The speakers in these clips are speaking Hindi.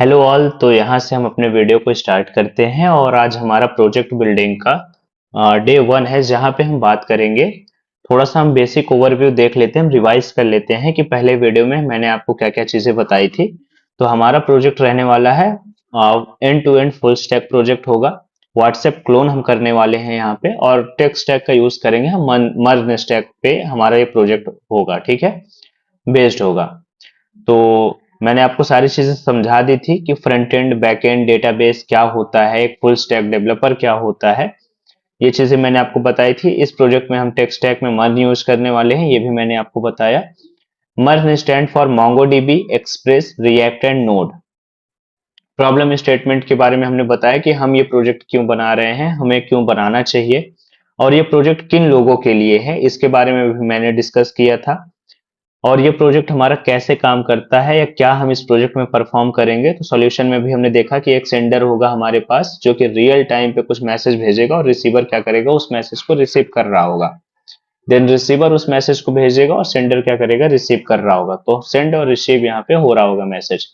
Hello all. तो यहाँ से हम अपने वीडियो को स्टार्ट करते हैं और आज हमारा प्रोजेक्ट बिल्डिंग का डे 1 है, जहाँ पे हम बात करेंगे। थोड़ा सा हम बेसिक ओवरव्यू देख लेते हैं, हम रिवाइज कर लेते हैं कि पहले वीडियो में मैंने आपको क्या क्या चीज़ें बताई थी। तो हमारा प्रोजेक्ट रहने वाला है end to end full stack project होगा। व्हाट्सएप क्लोन हम करने वाले हैं यहाँ पे, और टेक स्टैक का यूज करेंगे हम। मर्ज स्टैक पे हमारा ये प्रोजेक्ट होगा, ठीक है, बेस्ड होगा। तो मैंने आपको सारी चीजें समझा दी थी कि front end back and database क्या होता है, एक फुल स्टैक डेवलपर क्या होता है। ये चीजें मैंने आपको बताई थी। इस प्रोजेक्ट में हम टेक स्टैक में मर्ज यूज करने वाले हैं, ये भी मैंने आपको बताया। MERN stand for MongoDB, Express, React and Node. Problem statement के बारे में हमने बताया कि हम ये प्रोजेक्ट क्यों बना रहे हैं, हमें क्यों बनाना चाहिए, और ये प्रोजेक्ट किन लोगों के लिए है, इसके बारे में भी मैंने डिस्कस किया था। और ये प्रोजेक्ट हमारा कैसे काम करता है या क्या हम इस प्रोजेक्ट में परफॉर्म करेंगे। तो सॉल्यूशन में भी हमने देखा कि एक सेंडर होगा हमारे पास जो कि रियल टाइम पे कुछ मैसेज भेजेगा, और रिसीवर क्या करेगा, उस मैसेज को रिसीव कर रहा होगा। देन रिसीवर उस मैसेज को भेजेगा और सेंडर क्या करेगा, रिसीव कर रहा होगा। तो सेंड और रिसीव यहाँ पे हो रहा होगा मैसेज।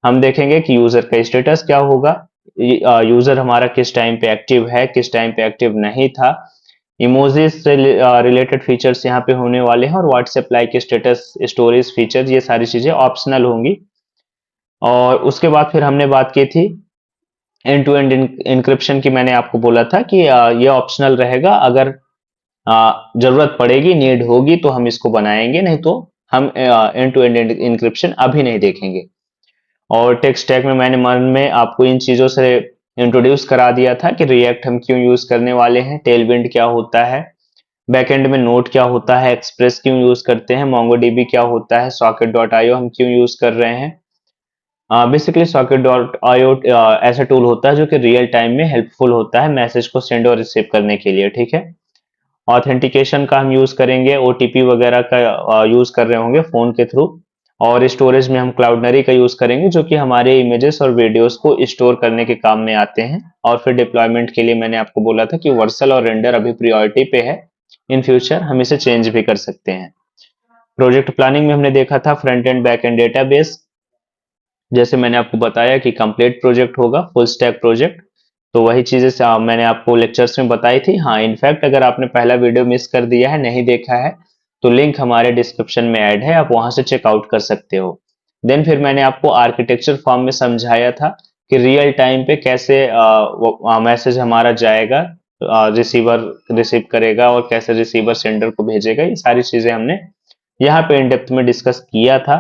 हम देखेंगे कि यूजर का स्टेटस क्या होगा, यूजर हमारा किस टाइम पे एक्टिव है, किस टाइम पे एक्टिव नहीं था। इमोजीज से रिलेटेड फीचर्स यहाँ पे होने वाले हैं, और WhatsApp like status, storage feature, ये सारी चीजें ऑप्शनल होंगी। और उसके बाद फिर हमने बात की थी एंड टू एंड इंक्रिप्शन की। मैंने आपको बोला था कि ये ऑप्शनल रहेगा, अगर जरूरत पड़ेगी, नीड होगी तो हम इसको बनाएंगे, नहीं तो हम एंड टू एंड इंक्रिप्शन अभी नहीं देखेंगे। और टेक स्टैक में मैंने मन में आपको इन चीजों से इंट्रोड्यूस करा दिया था कि रिएक्ट हम क्यों यूज करने वाले हैं, टेलविंड क्या होता है, बैकएंड में नोड क्या होता है, एक्सप्रेस क्यों यूज करते हैं, मोंगोडीबी क्या होता है, सॉकेट डॉट आईओ हम क्यों यूज कर रहे हैं। बेसिकली सॉकेट डॉट आईओ ऐसा टूल होता है जो कि रियल टाइम में हेल्पफुल होता है मैसेज को सेंड और रिसीव करने के लिए, ठीक है। ऑथेंटिकेशन का हम यूज करेंगे, ओटीपी वगैरह का यूज कर रहे होंगे फोन के थ्रू। और स्टोरेज में हम क्लाउडनरी का यूज करेंगे, जो कि हमारे इमेजेस और वीडियोस को स्टोर करने के काम में आते हैं। और फिर डिप्लॉयमेंट के लिए मैंने आपको बोला था कि वर्सल और रेंडर अभी प्रायोरिटी पे है, इन फ्यूचर हम इसे चेंज भी कर सकते हैं। प्रोजेक्ट प्लानिंग में हमने देखा था front end back and database. जैसे मैंने आपको बताया कि कंप्लीट प्रोजेक्ट होगा, फुल स्टैक प्रोजेक्ट। तो वही चीजें मैंने आपको लेक्चर्स में बताई थी। हाँ, इनफैक्ट अगर आपने पहला वीडियो मिस कर दिया है, नहीं देखा है, तो लिंक हमारे डिस्क्रिप्शन में ऐड है, आप वहां से चेकआउट कर सकते हो। देन फिर मैंने आपको आर्किटेक्चर फॉर्म में समझाया था कि रियल टाइम पे कैसे मैसेज हमारा जाएगा, रिसीवर रिसीव करेगा, और कैसे रिसीवर सेंडर को भेजेगा। ये सारी चीजें हमने यहाँ पे इन डेप्थ में डिस्कस किया था।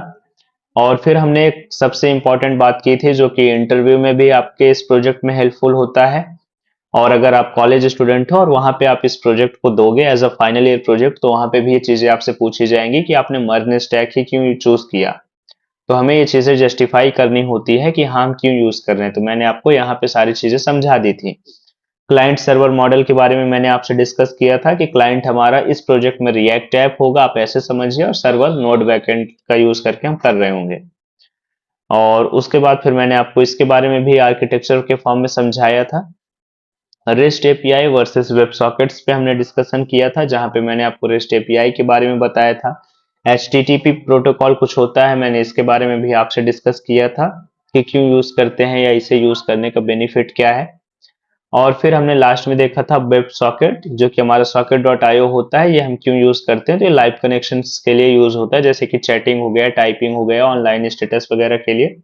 और फिर हमने एक सबसे इम्पोर्टेंट बात की थी, जो कि इंटरव्यू में भी आपके इस प्रोजेक्ट में हेल्पफुल होता है। और अगर आप कॉलेज स्टूडेंट हो और वहां पे आप इस प्रोजेक्ट को दोगे as a final year project, तो वहां पे भी ये चीजें आपसे पूछी जाएंगी कि आपने मर्ज स्टैक ही क्यों चूज किया। तो हमें ये चीजें जस्टिफाई करनी होती है कि हाँ, हम क्यों यूज कर रहे हैं। तो मैंने आपको यहाँ पे सारी चीजें समझा दी थी। क्लाइंट सर्वर मॉडल के बारे में मैंने आपसे डिस्कस किया था कि क्लाइंट हमारा इस प्रोजेक्ट में रिएक्ट ऐप होगा, आप ऐसे समझिए, और सर्वर नोड बैकएंड का यूज करके हम कर रहे होंगे। और उसके बाद फिर मैंने आपको इसके बारे में भी आर्किटेक्चर के फॉर्म में समझाया था। Rest API versus web sockets पे हमने डिस्कशन किया था, जहां पे मैंने आपको रेस्ट एपीआई के बारे में बताया था। एचटीटीपी प्रोटोकॉल कुछ होता है, मैंने इसके बारे में भी आपसे डिस्कस किया था कि क्यों यूज करते हैं या इसे यूज करने का बेनिफिट क्या है। और फिर हमने लास्ट में देखा था वेब सॉकेट, जो कि हमारा सॉकेट डॉट आईओ होता है, ये हम क्यों यूज करते हैं। तो ये लाइव कनेक्शंस के लिए यूज होता है, जैसे कि चैटिंग हो गया, टाइपिंग हो गया, ऑनलाइन स्टेटस वगैरह के लिए।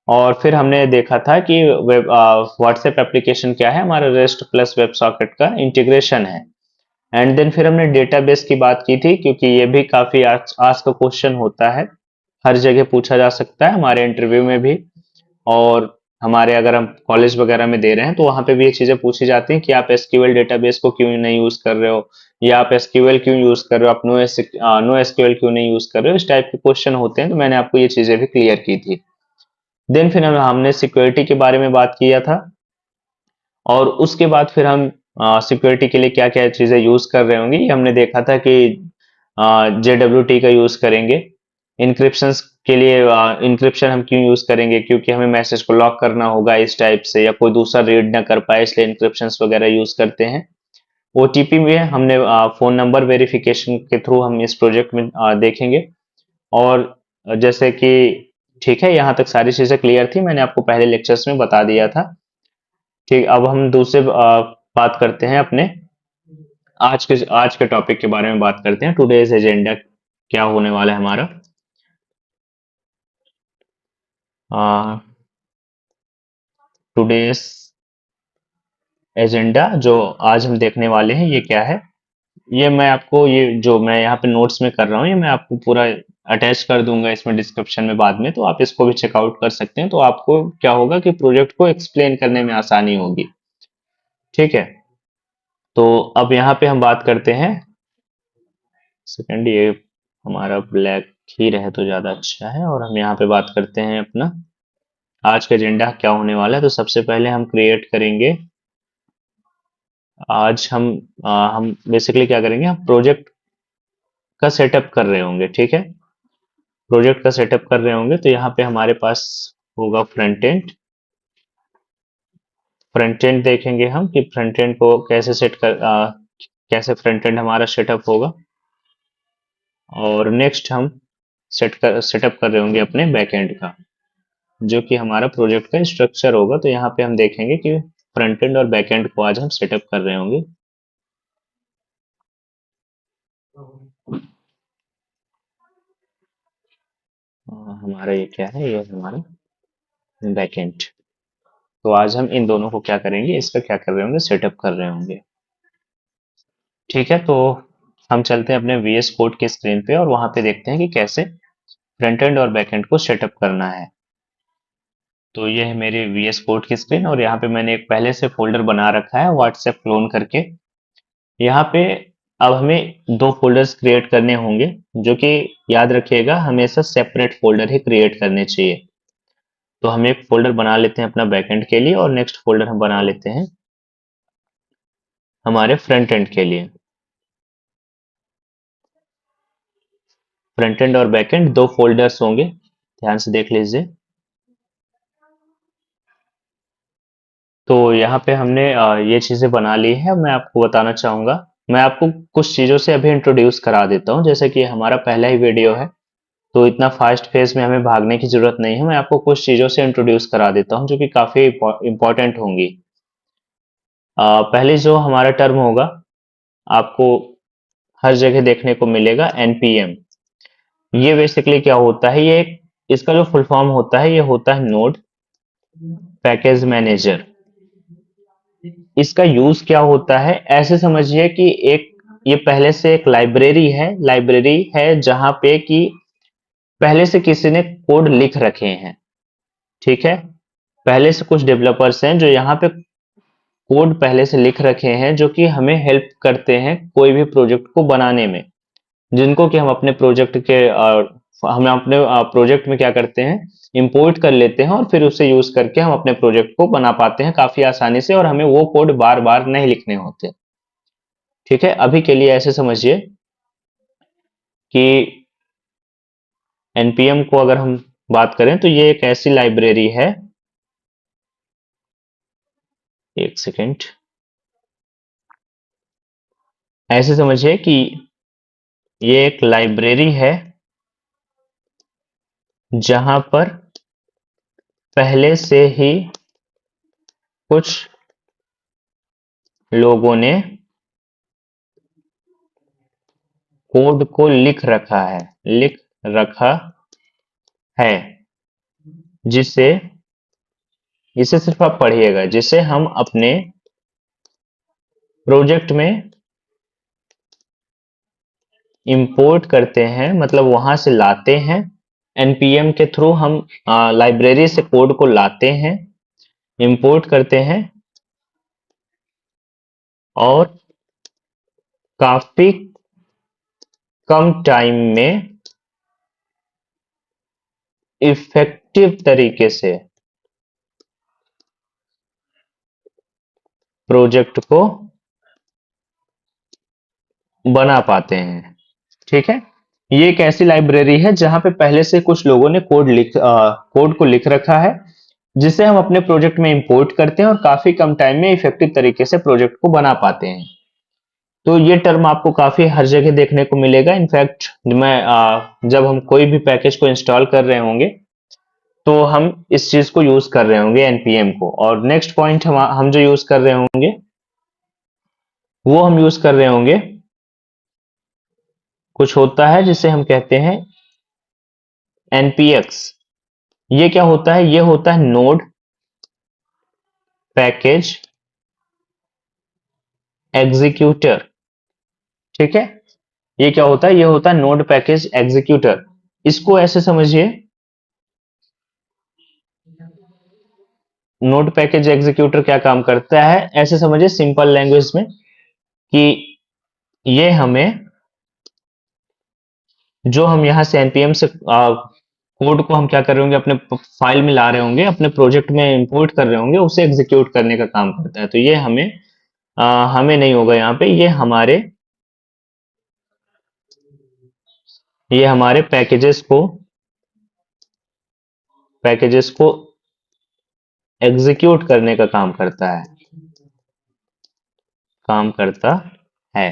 और फिर हमने देखा था कि वेब व्हाट्सएप एप्लीकेशन क्या है, हमारा रेस्ट प्लस वेब सॉकेट का इंटीग्रेशन है। एंड देन फिर हमने डेटाबेस की बात की थी, क्योंकि ये भी काफी आज आज का क्वेश्चन होता है, हर जगह पूछा जा सकता है, हमारे इंटरव्यू में भी। और हमारे अगर हम कॉलेज वगैरह में दे रहे हैं तो वहां पे भी ये चीजें पूछी जाती हैं कि आप एसक्यूएल डेटाबेस को क्यों नहीं यूज कर रहे हो, या आप एसक्यूएल क्यों यूज कर रहे हो, आप नो एसक्यूएल क्यों नहीं यूज कर रहे हो। इस टाइप के क्वेश्चन होते हैं, तो मैंने आपको ये चीजें भी क्लियर की थी। देन फिर हमने सिक्योरिटी के बारे में बात किया था। और उसके बाद फिर हम सिक्योरिटी के लिए क्या क्या चीजें यूज कर रहे होंगे, ये हमने देखा था कि JWT का यूज करेंगे। इंक्रिप्शन के लिए इंक्रिप्शन हम क्यों यूज करेंगे, क्योंकि हमें मैसेज को लॉक करना होगा इस टाइप से, या कोई दूसरा रीड ना कर पाए, इसलिए इंक्रिप्शन वगैरह यूज करते हैं। ओटीपी में हमने फोन नंबर वेरिफिकेशन के थ्रू हम इस प्रोजेक्ट में देखेंगे। और जैसे कि ठीक है, यहाँ तक सारी चीजें क्लियर थी, मैंने आपको पहले लेक्चर्स में बता दिया था। ठीक, अब हम दूसरे बात करते हैं अपने आज के टॉपिक के बारे में बात करते हैं। टुडेज एजेंडा क्या होने वाला है हमारा। टुडेज एजेंडा जो आज हम देखने वाले हैं ये क्या है, ये मैं आपको, ये जो मैं यहाँ पे नोट्स में कर रहा हूँ, ये मैं आपको पूरा अटैच कर दूंगा इसमें डिस्क्रिप्शन में बाद में, तो आप इसको भी चेकआउट कर सकते हैं। तो आपको क्या होगा कि प्रोजेक्ट को एक्सप्लेन करने में आसानी होगी। ठीक है, तो अब यहाँ पे हम बात करते हैं। सेकंड, ये हमारा ब्लैक ही रहे तो ज्यादा अच्छा है। और हम यहाँ पे बात करते हैं अपना आज का एजेंडा क्या होने वाला है। तो सबसे पहले हम क्रिएट करेंगे, आज हम बेसिकली क्या करेंगे, हम प्रोजेक्ट का सेटअप कर रहे होंगे। ठीक है, प्रोजेक्ट का सेटअप कर रहे होंगे, तो यहाँ पे हमारे पास होगा फ्रंट एंड। फ्रंट एंड देखेंगे हम कि फ्रंट एंड को कैसे कैसे फ्रंट एंड हमारा सेटअप होगा। और नेक्स्ट हम सेटअप कर रहे होंगे अपने बैक एंड का, जो कि हमारा प्रोजेक्ट का स्ट्रक्चर होगा। तो यहाँ पे हम देखेंगे कि फ्रंट एंड और बैक एंड को आज हम सेटअप कर रहे होंगे। हमारा ये क्या है, ये हमारा बैक एंड। तो आज हम इन दोनों को क्या करेंगे, इसका क्या कर रहे होंगे, सेटअप कर रहे होंगे। ठीक है, तो हम चलते हैं अपने VS कोड के स्क्रीन पे और वहां पे देखते हैं कि कैसे फ्रंट एंड और बैक एंड को सेटअप करना है। तो ये है मेरी VS कोड की स्क्रीन और यहाँ पे मैंने एक पहले से फोल्डर बना रखा है व्हाट्सएप क्लोन करके। यहाँ पे अब हमें दो फोल्डर्स क्रिएट करने होंगे, जो कि याद रखिएगा हमेशा सेपरेट फोल्डर ही क्रिएट करने चाहिए। तो हम एक फोल्डर बना लेते हैं अपना बैकएंड के लिए और नेक्स्ट फोल्डर हम बना लेते हैं हमारे फ्रंट एंड के लिए। फ्रंट एंड और बैक एंड दो फोल्डर्स होंगे, ध्यान से देख लीजिए। तो यहाँ पे हमने ये चीजें बना ली है। मैं आपको बताना चाहूंगा, मैं आपको कुछ चीजों से अभी इंट्रोड्यूस करा देता हूँ। जैसे कि हमारा पहला ही वीडियो है, तो इतना फास्ट फेज में हमें भागने की जरूरत नहीं है। मैं आपको कुछ चीजों से इंट्रोड्यूस करा देता हूँ जो कि काफी इंपॉर्टेंट होंगी। पहले जो हमारा टर्म होगा, आपको हर जगह देखने को मिलेगा NPM। ये बेसिकली क्या होता है, इसका जो फुल फॉर्म होता है, ये होता है नोड पैकेज मैनेजर। इसका यूज क्या होता है, ऐसे समझिए कि ये पहले से एक लाइब्रेरी है जहां पे कि पहले से किसी ने कोड लिख रखे हैं। ठीक है, पहले से कुछ डेवलपर्स हैं जो यहाँ पे कोड पहले से लिख रखे हैं, जो कि हमें हेल्प करते हैं कोई भी प्रोजेक्ट को बनाने में, जिनको कि हम अपने प्रोजेक्ट में क्या करते हैं, इंपोर्ट कर लेते हैं और फिर उसे यूज करके हम अपने प्रोजेक्ट को बना पाते हैं काफी आसानी से और हमें वो कोड बार बार नहीं लिखने होते। ठीक है, अभी के लिए ऐसे समझिए कि NPM को अगर हम बात करें तो ये एक ऐसी लाइब्रेरी है, एक सेकेंड, ऐसे समझिए कि ये एक लाइब्रेरी है जहां पर पहले से ही कुछ लोगों ने कोड को लिख रखा है, जिसे इसे सिर्फ आप पढ़िएगा, जिसे हम अपने प्रोजेक्ट में इंपोर्ट करते हैं, मतलब वहां से लाते हैं। NPM के थ्रू हम लाइब्रेरी से कोड को लाते हैं, इंपोर्ट करते हैं और काफी कम टाइम में इफेक्टिव तरीके से प्रोजेक्ट को बना पाते हैं। ठीक है, ये एक ऐसी लाइब्रेरी है जहां पे पहले से कुछ लोगों ने कोड को लिख रखा है, जिसे हम अपने प्रोजेक्ट में इंपोर्ट करते हैं और काफी कम टाइम में इफेक्टिव तरीके से प्रोजेक्ट को बना पाते हैं। तो ये टर्म आपको काफी हर जगह देखने को मिलेगा। इनफैक्ट जब हम कोई भी पैकेज को इंस्टॉल कर रहे होंगे तो हम इस चीज को यूज कर रहे होंगे एनपीएम को। और नेक्स्ट पॉइंट हम जो यूज कर रहे होंगे वो हम यूज कर रहे होंगे, कुछ होता है जिसे हम कहते हैं एनपीएक्स। ये क्या होता है? ये होता है नोड पैकेज एग्जीक्यूटर। ठीक है, ये क्या होता है? ये होता है नोड पैकेज एग्जीक्यूटर। इसको ऐसे समझिए, नोड पैकेज एग्जीक्यूटर क्या काम करता है ऐसे समझिए सिंपल लैंग्वेज में, कि ये हमें, जो हम यहाँ से एनपीएम से कोड को हम क्या कर रहे होंगे, अपने फाइल में ला रहे होंगे, अपने प्रोजेक्ट में इंपोर्ट कर रहे होंगे, उसे एग्जीक्यूट करने का काम करता है। तो ये हमें नहीं होगा यहाँ पे, ये हमारे पैकेजेस को एग्जीक्यूट करने का काम करता है।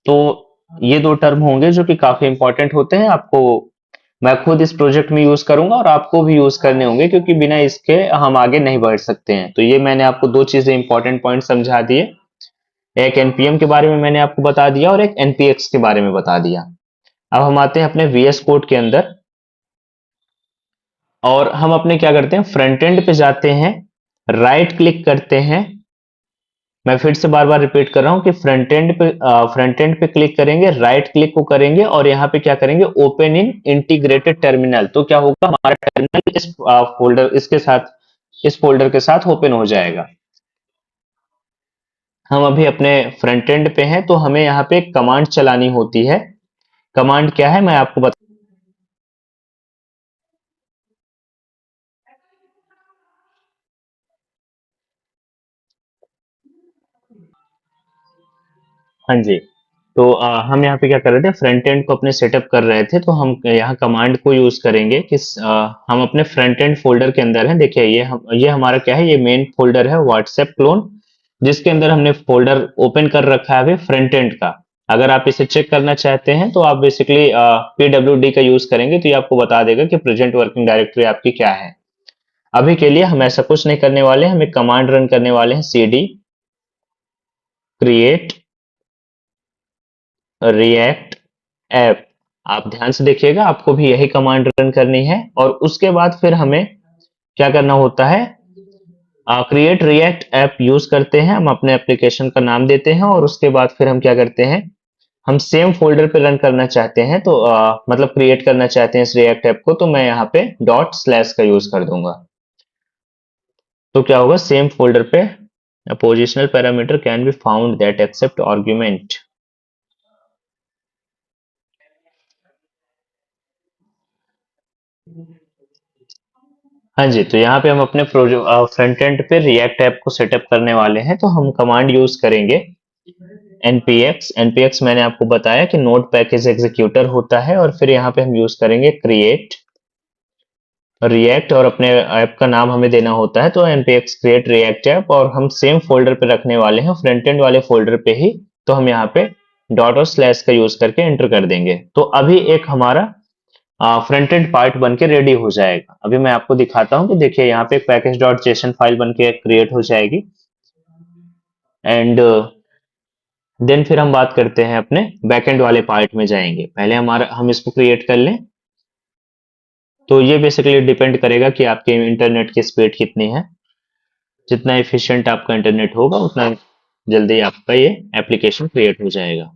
तो ये दो टर्म होंगे जो कि काफी इंपॉर्टेंट होते हैं। आपको, मैं खुद इस प्रोजेक्ट में यूज करूंगा और आपको भी यूज करने होंगे, क्योंकि बिना इसके हम आगे नहीं बढ़ सकते हैं। तो ये मैंने आपको दो चीजें इंपॉर्टेंट पॉइंट समझा दिए, एक एनपीएम के बारे में मैंने आपको बता दिया और एक एनपीएक्स के बारे में बता दिया। अब हम आते हैं अपने वीएस कोड के अंदर, और हम अपने क्या करते हैं, फ्रंट एंड पे जाते हैं, राइट क्लिक करते हैं। मैं फिर से बार बार रिपीट कर रहा हूं कि फ्रंट एंड पे क्लिक करेंगे, राइट क्लिक को करेंगे और यहाँ पे क्या करेंगे, ओपन इन इंटीग्रेटेड टर्मिनल। तो क्या होगा, हमारा टर्मिनल इस फोल्डर के साथ ओपन हो जाएगा। हम अभी अपने फ्रंट एंड पे हैं, तो हमें यहाँ पे एक कमांड चलानी होती है। कमांड क्या है मैं आपको बता। हाँ जी। तो हम यहाँ पे क्या कर रहे थे, फ्रंट एंड को अपने सेटअप कर रहे थे, तो हम यहाँ कमांड को यूज करेंगे कि हम अपने फ्रंट एंड फोल्डर के अंदर हैं। देखिए, ये हमारा क्या है, ये मेन फोल्डर है व्हाट्सएप क्लोन, जिसके अंदर हमने फोल्डर ओपन कर रखा है अभी फ्रंट एंड का। अगर आप इसे चेक करना चाहते हैं तो आप बेसिकली पीडब्ल्यूडी का यूज करेंगे, तो ये आपको बता देगा कि प्रेजेंट वर्किंग डायरेक्टरी आपकी क्या है। अभी के लिए हम ऐसा कुछ नहीं करने वाले हैं, हम एक कमांड रन करने वाले हैं, cd create react app। आप ध्यान से देखिएगा, आपको भी यही कमांड रन करनी है। और उसके बाद फिर हमें क्या करना होता है, क्रिएट रिएक्ट ऐप यूज करते हैं, हम अपने एप्लीकेशन का नाम देते हैं और उसके बाद फिर हम क्या करते हैं, हम सेम फोल्डर पे रन करना चाहते हैं, तो मतलब क्रिएट करना चाहते हैं इस रिएक्ट ऐप को, तो मैं यहाँ पे डॉट स्लैश का यूज कर दूंगा। तो क्या होगा, सेम फोल्डर पे positional parameter can be found that accept argument. हाँ जी, तो यहाँ पे हम अपने फ्रंट एंड पे रिएक्ट ऐप को सेटअप करने वाले हैं, तो हम कमांड यूज करेंगे npx। npx मैंने आपको बताया कि नोड पैकेज एग्जीक्यूटर होता है, और फिर यहाँ पे हम यूज करेंगे क्रिएट रिएक्ट, और अपने ऐप का नाम हमें देना होता है, तो npx क्रिएट रिएक्ट ऐप, और हम सेम फोल्डर पे रखने वाले हैं, फ्रंट एंड वाले फोल्डर पे ही। तो हम यहाँ पे डॉट और स्लैश का यूज करके एंटर कर देंगे। तो अभी एक हमारा फ्रंट एंड पार्ट बन के रेडी हो जाएगा। अभी मैं आपको दिखाता हूँ कि देखिए, यहाँ पे एक पैकेज डॉट जेसन फाइल बन के क्रिएट हो जाएगी। एंड देन फिर हम बात करते हैं अपने बैकएंड वाले पार्ट में जाएंगे। पहले हम इसको क्रिएट कर लें। तो ये बेसिकली डिपेंड करेगा कि आपके इंटरनेट की स्पीड कितनी है। जितना एफिशिएंट आपका इंटरनेट होगा, उतना जल्दी आपका ये एप्लीकेशन क्रिएट हो जाएगा।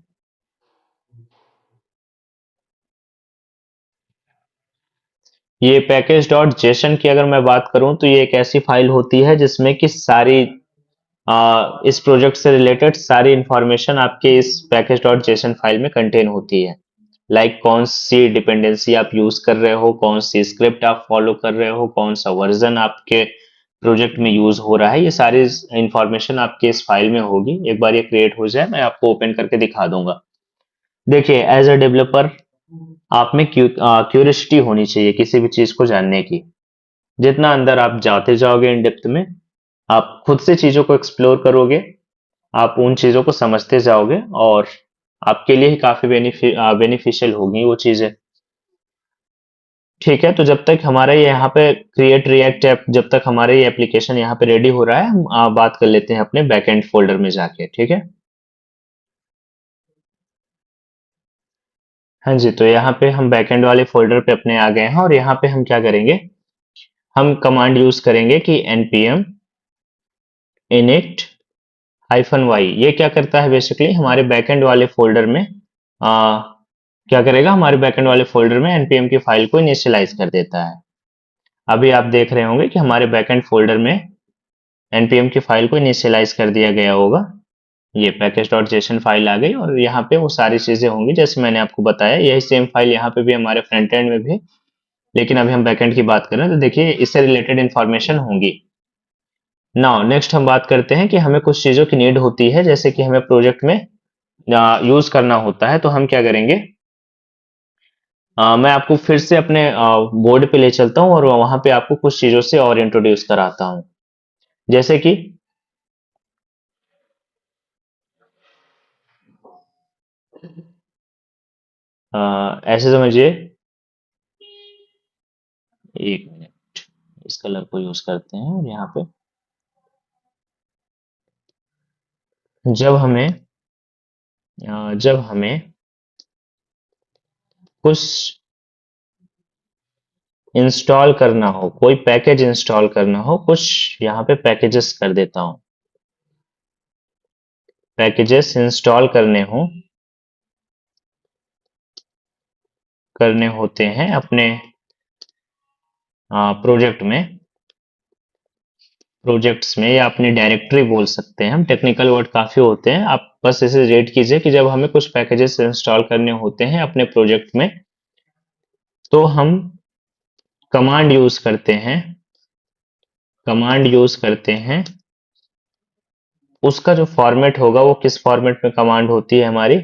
ये पैकेज डॉट जेसन की अगर मैं बात करूं, तो ये एक ऐसी फाइल होती है जिसमें कि इस प्रोजेक्ट से रिलेटेड सारी इंफॉर्मेशन आपके इस पैकेज डॉट जेसन फाइल में कंटेन होती है। लाइक कौन सी डिपेंडेंसी आप यूज कर रहे हो, कौन सी स्क्रिप्ट आप फॉलो कर रहे हो, कौन सा वर्जन आपके प्रोजेक्ट में यूज हो रहा है, ये सारी इंफॉर्मेशन आपके इस फाइल में होगी। एक बार ये क्रिएट हो जाए, मैं आपको ओपन करके दिखा दूंगा। देखिए, एज अ डेवलपर आप में क्यूरियोसिटी होनी चाहिए किसी भी चीज को जानने की। जितना अंदर आप जाते जाओगे इन डेप्थ में, आप खुद से चीजों को एक्सप्लोर करोगे, आप उन चीजों को समझते जाओगे, और आपके लिए ही काफी बेनिफिशियल होगी वो चीजें। ठीक है, तो जब तक हमारा ये यहाँ पे क्रिएट रिएक्ट ऐप, जब तक हमारा ये एप्लीकेशन यहाँ पे रेडी हो रहा है, हम बात कर लेते हैं अपने बैकएंड फोल्डर में जाके। ठीक है, हाँ जी, तो यहाँ पे हम बैकएंड वाले फोल्डर पे अपने आ गए हैं और यहाँ पे हम क्या करेंगे, हम कमांड यूज करेंगे कि npm init -y। ये क्या करता है, बेसिकली हमारे बैकएंड वाले फोल्डर में क्या करेगा, हमारे बैकएंड वाले फोल्डर में npm की फाइल को इनिशियलाइज कर देता है। अभी आप देख रहे होंगे कि हमारे बैकएंड फोल्डर में npm की फाइल को इनिशियलाइज कर दिया गया होगा। ये package.json फाइल आ गई और यहाँ पे वो सारी चीजें होंगी जैसे मैंने आपको बताया। यही सेम फाइल यहाँ पे भी हमारे फ्रंट एंड में भी, लेकिन अभी हम बैकएंड की बात करें तो देखिए इससे रिलेटेड इंफॉर्मेशन होंगी। नाउ नेक्स्ट हम बात करते हैं कि हमें कुछ चीजों की नीड होती है, जैसे कि हमें प्रोजेक्ट में यूज करना होता है, तो हम क्या करेंगे, मैं आपको फिर से अपने बोर्ड पे ले चलता हूँ और वहां पे आपको कुछ चीजों से और इंट्रोड्यूस कराता हूँ। जैसे कि ऐसे समझिए, एक मिनट, इस कलर को यूज करते हैं और यहाँ पे जब हमें जब हमें कुछ इंस्टॉल करना हो, कोई पैकेज इंस्टॉल करना हो, कुछ यहाँ पे पैकेजेस कर देता हूँ, पैकेजेस इंस्टॉल करने होते हैं अपने प्रोजेक्ट में, प्रोजेक्ट्स में, या अपनी डायरेक्टरी बोल सकते हैं हम। टेक्निकल वर्ड काफी होते हैं, आप बस इसे रेट कीजिए कि जब हमें कुछ पैकेजेस इंस्टॉल करने होते हैं अपने प्रोजेक्ट में, तो हम कमांड यूज करते हैं, कमांड यूज करते हैं। उसका जो फॉर्मेट होगा वो किस फॉर्मेट में कमांड होती है हमारी,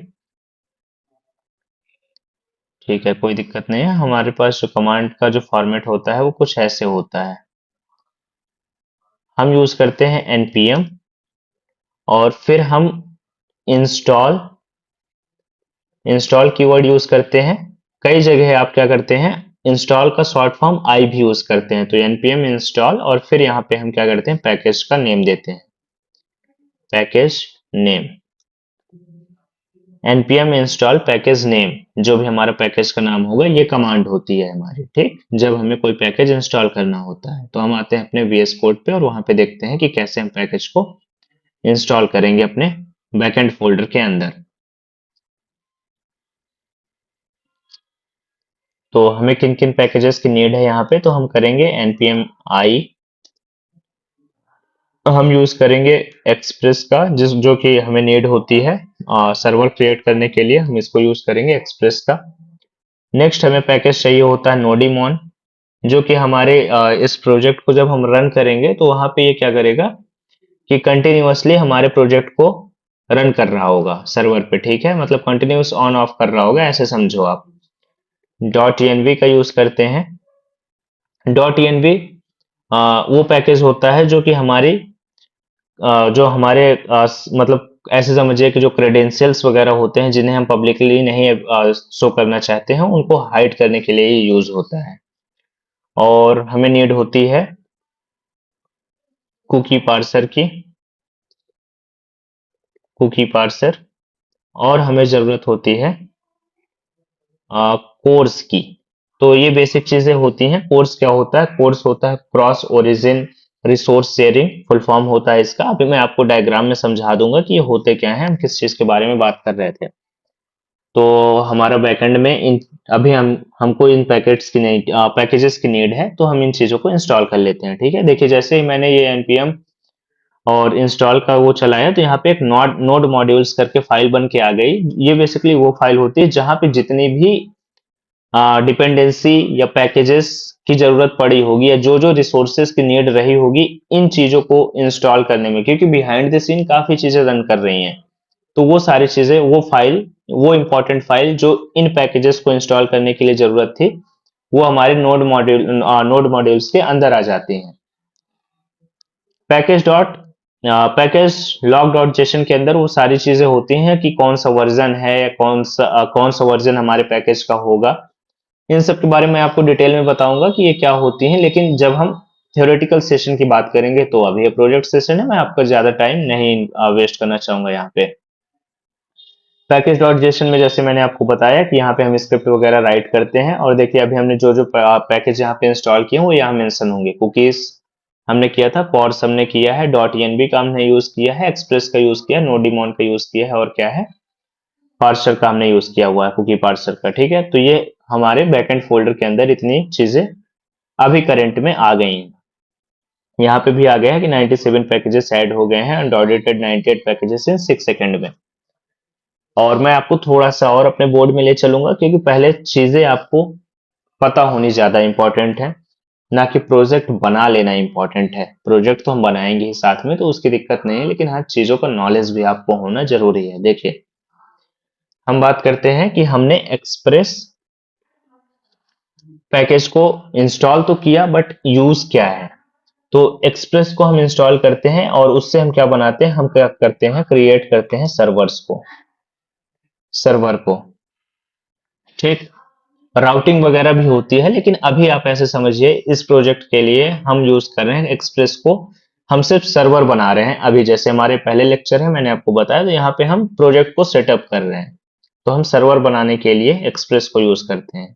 ठीक है, कोई दिक्कत नहीं है। हमारे पास जो कमांड का जो फॉर्मेट होता है वो कुछ ऐसे होता है। हम यूज करते हैं npm और फिर हम इंस्टॉल, इंस्टॉल कीवर्ड यूज करते हैं। कई जगह आप क्या करते हैं, इंस्टॉल का शॉर्ट फॉर्म आई भी यूज करते हैं, तो npm इंस्टॉल और फिर यहाँ पे हम क्या करते हैं, पैकेज का नेम देते हैं, package name, npm install package name, जो भी हमारा पैकेज का नाम होगा ये कमांड होती है हमारी। ठीक, जब हमें कोई पैकेज इंस्टॉल करना होता है तो हम आते हैं अपने VS कोड पे और वहां पे देखते हैं कि कैसे हम पैकेज को इंस्टॉल करेंगे अपने बैकएंड फोल्डर के अंदर। तो हमें किन किन पैकेजेस की नीड है यहाँ पे, तो हम करेंगे npm i, हम यूज करेंगे एक्सप्रेस का, जिस जो कि हमें नीड होती है सर्वर क्रिएट करने के लिए, हम इसको यूज करेंगे एक्सप्रेस का। नेक्स्ट हमें पैकेज चाहिए होता है नोडिमोन, जो कि हमारे इस प्रोजेक्ट को जब हम रन करेंगे तो वहां पे ये क्या करेगा कि कंटिन्यूअसली हमारे प्रोजेक्ट को रन कर रहा होगा सर्वर पे। ठीक है, मतलब कंटिन्यूस ऑन ऑफ कर रहा होगा, ऐसे समझो आप। डॉट env का यूज करते हैं। डॉट env वो पैकेज होता है जो कि हमारी जो हमारे मतलब ऐसे समझिए कि जो क्रेडेंशियल्स वगैरह होते हैं जिन्हें हम पब्लिकली नहीं शो करना चाहते हैं, उनको हाइड करने के लिए ये यूज होता है। और हमें नीड होती है कुकी पार्सर की, कुकी पार्सर, और हमें जरूरत होती है कोर्स की। तो ये बेसिक चीजें होती हैं। कोर्स क्या होता है, कोर्स होता है cross origin resource sharing, full form होता है इसका। अभी मैं आपको डायग्राम में समझा दूंगा कि ये होते क्या हैं, हम किस चीज के बारे में बात कर रहे थे। तो हमारा बैकएंड में इन, अभी हमको इन पैकेट्स की नहीं, पैकेजेस की नीड है, तो हम इन चीजों को इंस्टॉल कर लेते हैं। ठीक है, देखिए जैसे ही मैंने ये npm और इंस्टॉल का वो चलाया तो यहाँ पे एक नोड नोड मॉड्यूल्स करके फाइल बन के आ गई। ये बेसिकली वो फाइल होती है जहाँ पे जितनी भी डिपेंडेंसी या पैकेजेस की जरूरत पड़ी होगी या जो जो रिसोर्सेज की नीड रही होगी इन चीजों को इंस्टॉल करने में, क्योंकि बिहाइंड द सीन काफी चीजें रन कर रही हैं, तो वो सारी चीजें, वो फाइल, वो इंपॉर्टेंट फाइल जो इन पैकेजेस को इंस्टॉल करने के लिए जरूरत थी, वो हमारे नोड मॉड्यूल्स के अंदर आ जाती हैं। Package dot package log dot JSON के अंदर वो सारी चीजें होती हैं कि कौन सा वर्जन है, कौन सा वर्जन हमारे पैकेज का होगा, इन सब के बारे में आपको डिटेल में बताऊंगा कि ये क्या होती हैं, लेकिन जब हम थ्योरेटिकल सेशन की बात करेंगे तो अभी ये प्रोजेक्ट सेशन है, मैं आपका ज्यादा टाइम नहीं वेस्ट करना चाहूंगा यहाँ पे। पैकेज डॉट जेसन में जैसे मैंने आपको बताया कि यहाँ पे हम स्क्रिप्ट वगैरह राइट करते हैं, और देखिए अभी हमने जो जो पैकेज यहाँ पे इंस्टॉल किए हैं वो यहाँ मेंशन होंगे। कुकीज हमने किया था, पॉर्स हमने किया है, डॉट एनबी का हमने यूज किया है, एक्सप्रेस का यूज किया, नोडिमोन का यूज किया है, और क्या है, पार्सर का हमने यूज किया हुआ है, कुकी पार्सर का। ठीक है, तो ये हमारे बैकएंड फोल्डर के अंदर इतनी चीजें अभी करंट में आ गई हैं। यहाँ पे भी आ गया है कि 97 पैकेजेस ऐड हो गए हैं and audited 98 packages in 6 second में। और मैं आपको थोड़ा सा और अपने बोर्ड में ले चलूंगा, क्योंकि पहले चीजें आपको पता होनी ज्यादा इंपॉर्टेंट है, ना कि प्रोजेक्ट बना लेना इंपॉर्टेंट है। प्रोजेक्ट तो हम बनाएंगे ही साथ में, तो उसकी दिक्कत नहीं है, लेकिन हाँ, चीजों का नॉलेज भी आपको होना जरूरी है। देखिए हम बात करते हैं कि हमने एक्सप्रेस पैकेज को इंस्टॉल तो किया, बट यूज क्या है। तो एक्सप्रेस को हम इंस्टॉल करते हैं और उससे हम क्या बनाते हैं, हम क्या करते हैं, क्रिएट करते हैं सर्वर्स को, सर्वर को। ठीक, राउटिंग वगैरह भी होती है, लेकिन अभी आप ऐसे समझिए इस प्रोजेक्ट के लिए हम यूज कर रहे हैं एक्सप्रेस को, हम सिर्फ सर्वर बना रहे हैं। अभी जैसे हमारे पहले लेक्चर है, मैंने आपको बताया, तो यहाँ पे हम प्रोजेक्ट को सेटअप कर रहे हैं, तो हम सर्वर बनाने के लिए एक्सप्रेस को यूज करते हैं।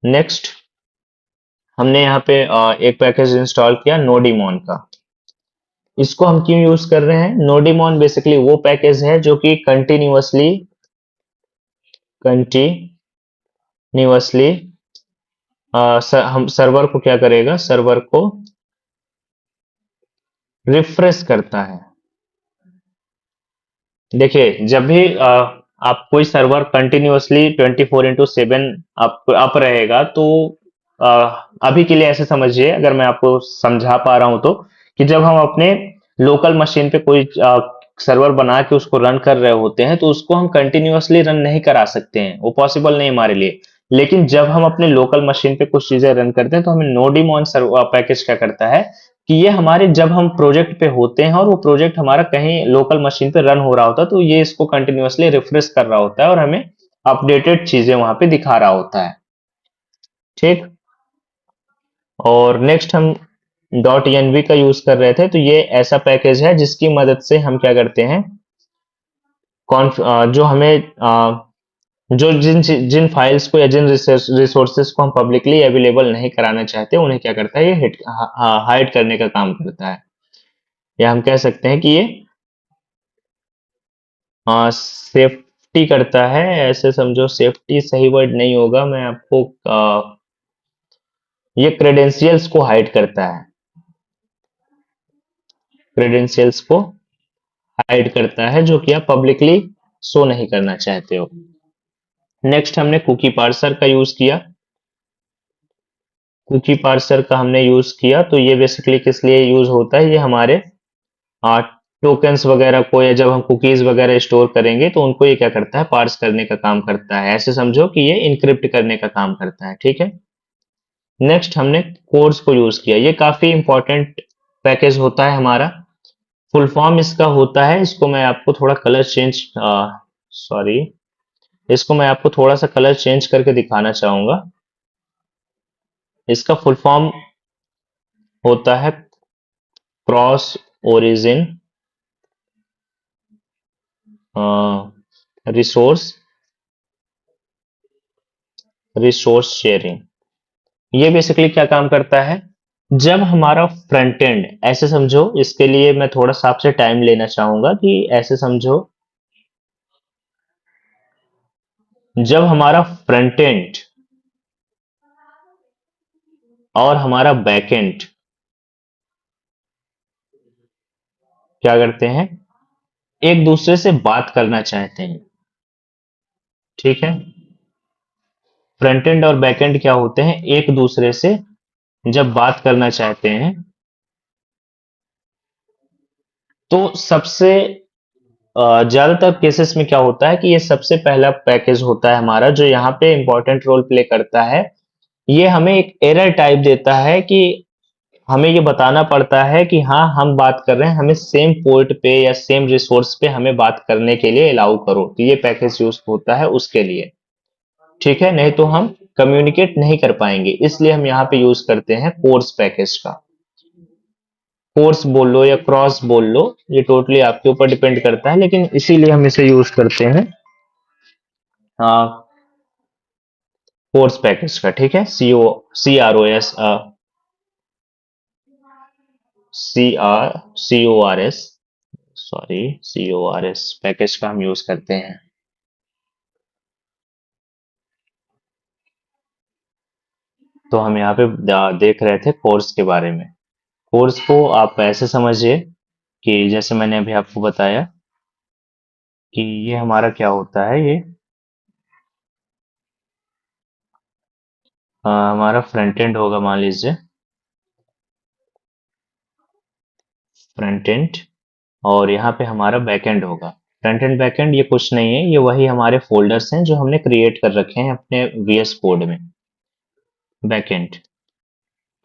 नेक्स्ट हमने यहाँ पे एक पैकेज इंस्टॉल किया नोडिमोन का। इसको हम क्यों यूज कर रहे हैं, नोडिमोन बेसिकली वो पैकेज है जो कि कंटिन्यूअसली हम सर्वर को क्या करेगा, सर्वर को रिफ्रेश करता है। देखिए जब भी आप कोई सर्वर कंटिन्यूअसली 24/7 अप रहेगा, तो अ, अभी के लिए ऐसे समझिए, अगर मैं आपको समझा पा रहा हूं तो, कि जब हम अपने लोकल मशीन पे कोई सर्वर बना के उसको रन कर रहे होते हैं, तो उसको हम कंटिन्यूअसली रन नहीं करा सकते हैं, वो पॉसिबल नहीं हमारे लिए। लेकिन जब हम अपने लोकल मशीन पे कुछ चीजें रन करते हैं, तो हमें नोडिमोन पैकेज क्या करता है कि ये हमारे, जब हम प्रोजेक्ट पे होते हैं और वो प्रोजेक्ट हमारा कहीं लोकल मशीन पे रन हो रहा होता है, तो ये इसको कंटिन्यूअसली रिफ्रेश कर रहा होता है और हमें अपडेटेड चीजें वहां पे दिखा रहा होता है। ठीक, और नेक्स्ट हम डॉट एनवी का यूज कर रहे थे, तो ये ऐसा पैकेज है जिसकी मदद से हम क्या करते हैं, जो हमें जो जिन जिन फाइल्स को या जिन रिसोर्सेस को हम पब्लिकली अवेलेबल नहीं कराना चाहते, उन्हें क्या करता है, ये हाइड करने का काम करता है। या हम कह सकते हैं कि ये सेफ्टी करता है, ऐसे समझो। सेफ्टी सही वर्ड नहीं होगा, मैं आपको ये क्रेडेंशियल्स को हाइड करता है, क्रेडेंशियल्स को हाइड करता है, जो कि आप पब्लिकली शो नहीं करना चाहते हो। नेक्स्ट हमने कुकी पार्सर का यूज किया। कुकी पार्सर का हमने यूज किया, तो ये बेसिकली किस लिए यूज होता है, ये हमारे टोकन्स वगैरह को, या जब हम कुकीज वगैरह स्टोर करेंगे तो उनको ये क्या करता है, पार्स करने का काम करता है। ऐसे समझो कि ये इनक्रिप्ट करने का काम करता है। ठीक है, नेक्स्ट हमने कोर्स को यूज किया। ये काफी इंपॉर्टेंट पैकेज होता है हमारा। फुल फॉर्म इसका होता है, इसको मैं आपको थोड़ा कलर चेंज, सॉरी, इसको मैं आपको थोड़ा सा कलर चेंज करके दिखाना चाहूंगा। इसका फुल फॉर्म होता है cross origin resource resource sharing. ये बेसिकली क्या काम करता है, जब हमारा फ्रंट एंड, ऐसे समझो, इसके लिए मैं थोड़ा सा आपसे टाइम लेना चाहूंगा, कि ऐसे समझो, जब हमारा फ्रंट एंड और हमारा बैक एंड क्या करते हैं, एक दूसरे से बात करना चाहते हैं। ठीक है, फ्रंट एंड और बैक एंड क्या होते हैं, एक दूसरे से जब बात करना चाहते हैं, तो सबसे ज्यादातर केसेस में क्या होता है कि ये सबसे पहला पैकेज होता है हमारा, जो यहाँ पे इंपॉर्टेंट रोल प्ले करता है। ये हमें एक एरर टाइप देता है कि हमें ये बताना पड़ता है कि हाँ, हम बात कर रहे हैं, हमें सेम पोर्ट पे या सेम रिसोर्स पे हमें बात करने के लिए अलाउ करो। तो ये पैकेज यूज होता है उसके लिए। ठीक है, नहीं तो हम कम्युनिकेट नहीं कर पाएंगे, इसलिए हम यहाँ पे यूज करते हैं कोर्स पैकेज का। कोर्स बोल लो या क्रॉस बोल लो, ये टोटली आपके ऊपर डिपेंड करता है, लेकिन इसीलिए हम इसे यूज करते हैं कोर्स पैकेज का। ठीक है, CROS CORS, sorry, CORS package का हम यूज करते हैं। तो हम यहाँ पे देख रहे थे कोर्स के बारे में। कोर्स को आप ऐसे समझिए कि जैसे मैंने अभी आपको बताया कि ये हमारा क्या होता है, ये हमारा फ्रंट एंड होगा, मान लीजिए फ्रंट एंड, और यहाँ पे हमारा बैक एंड होगा। फ्रंट एंड बैक एंड ये कुछ नहीं है, ये वही हमारे फोल्डर्स हैं जो हमने क्रिएट कर रखे हैं अपने VS कोड में। बैक एंड,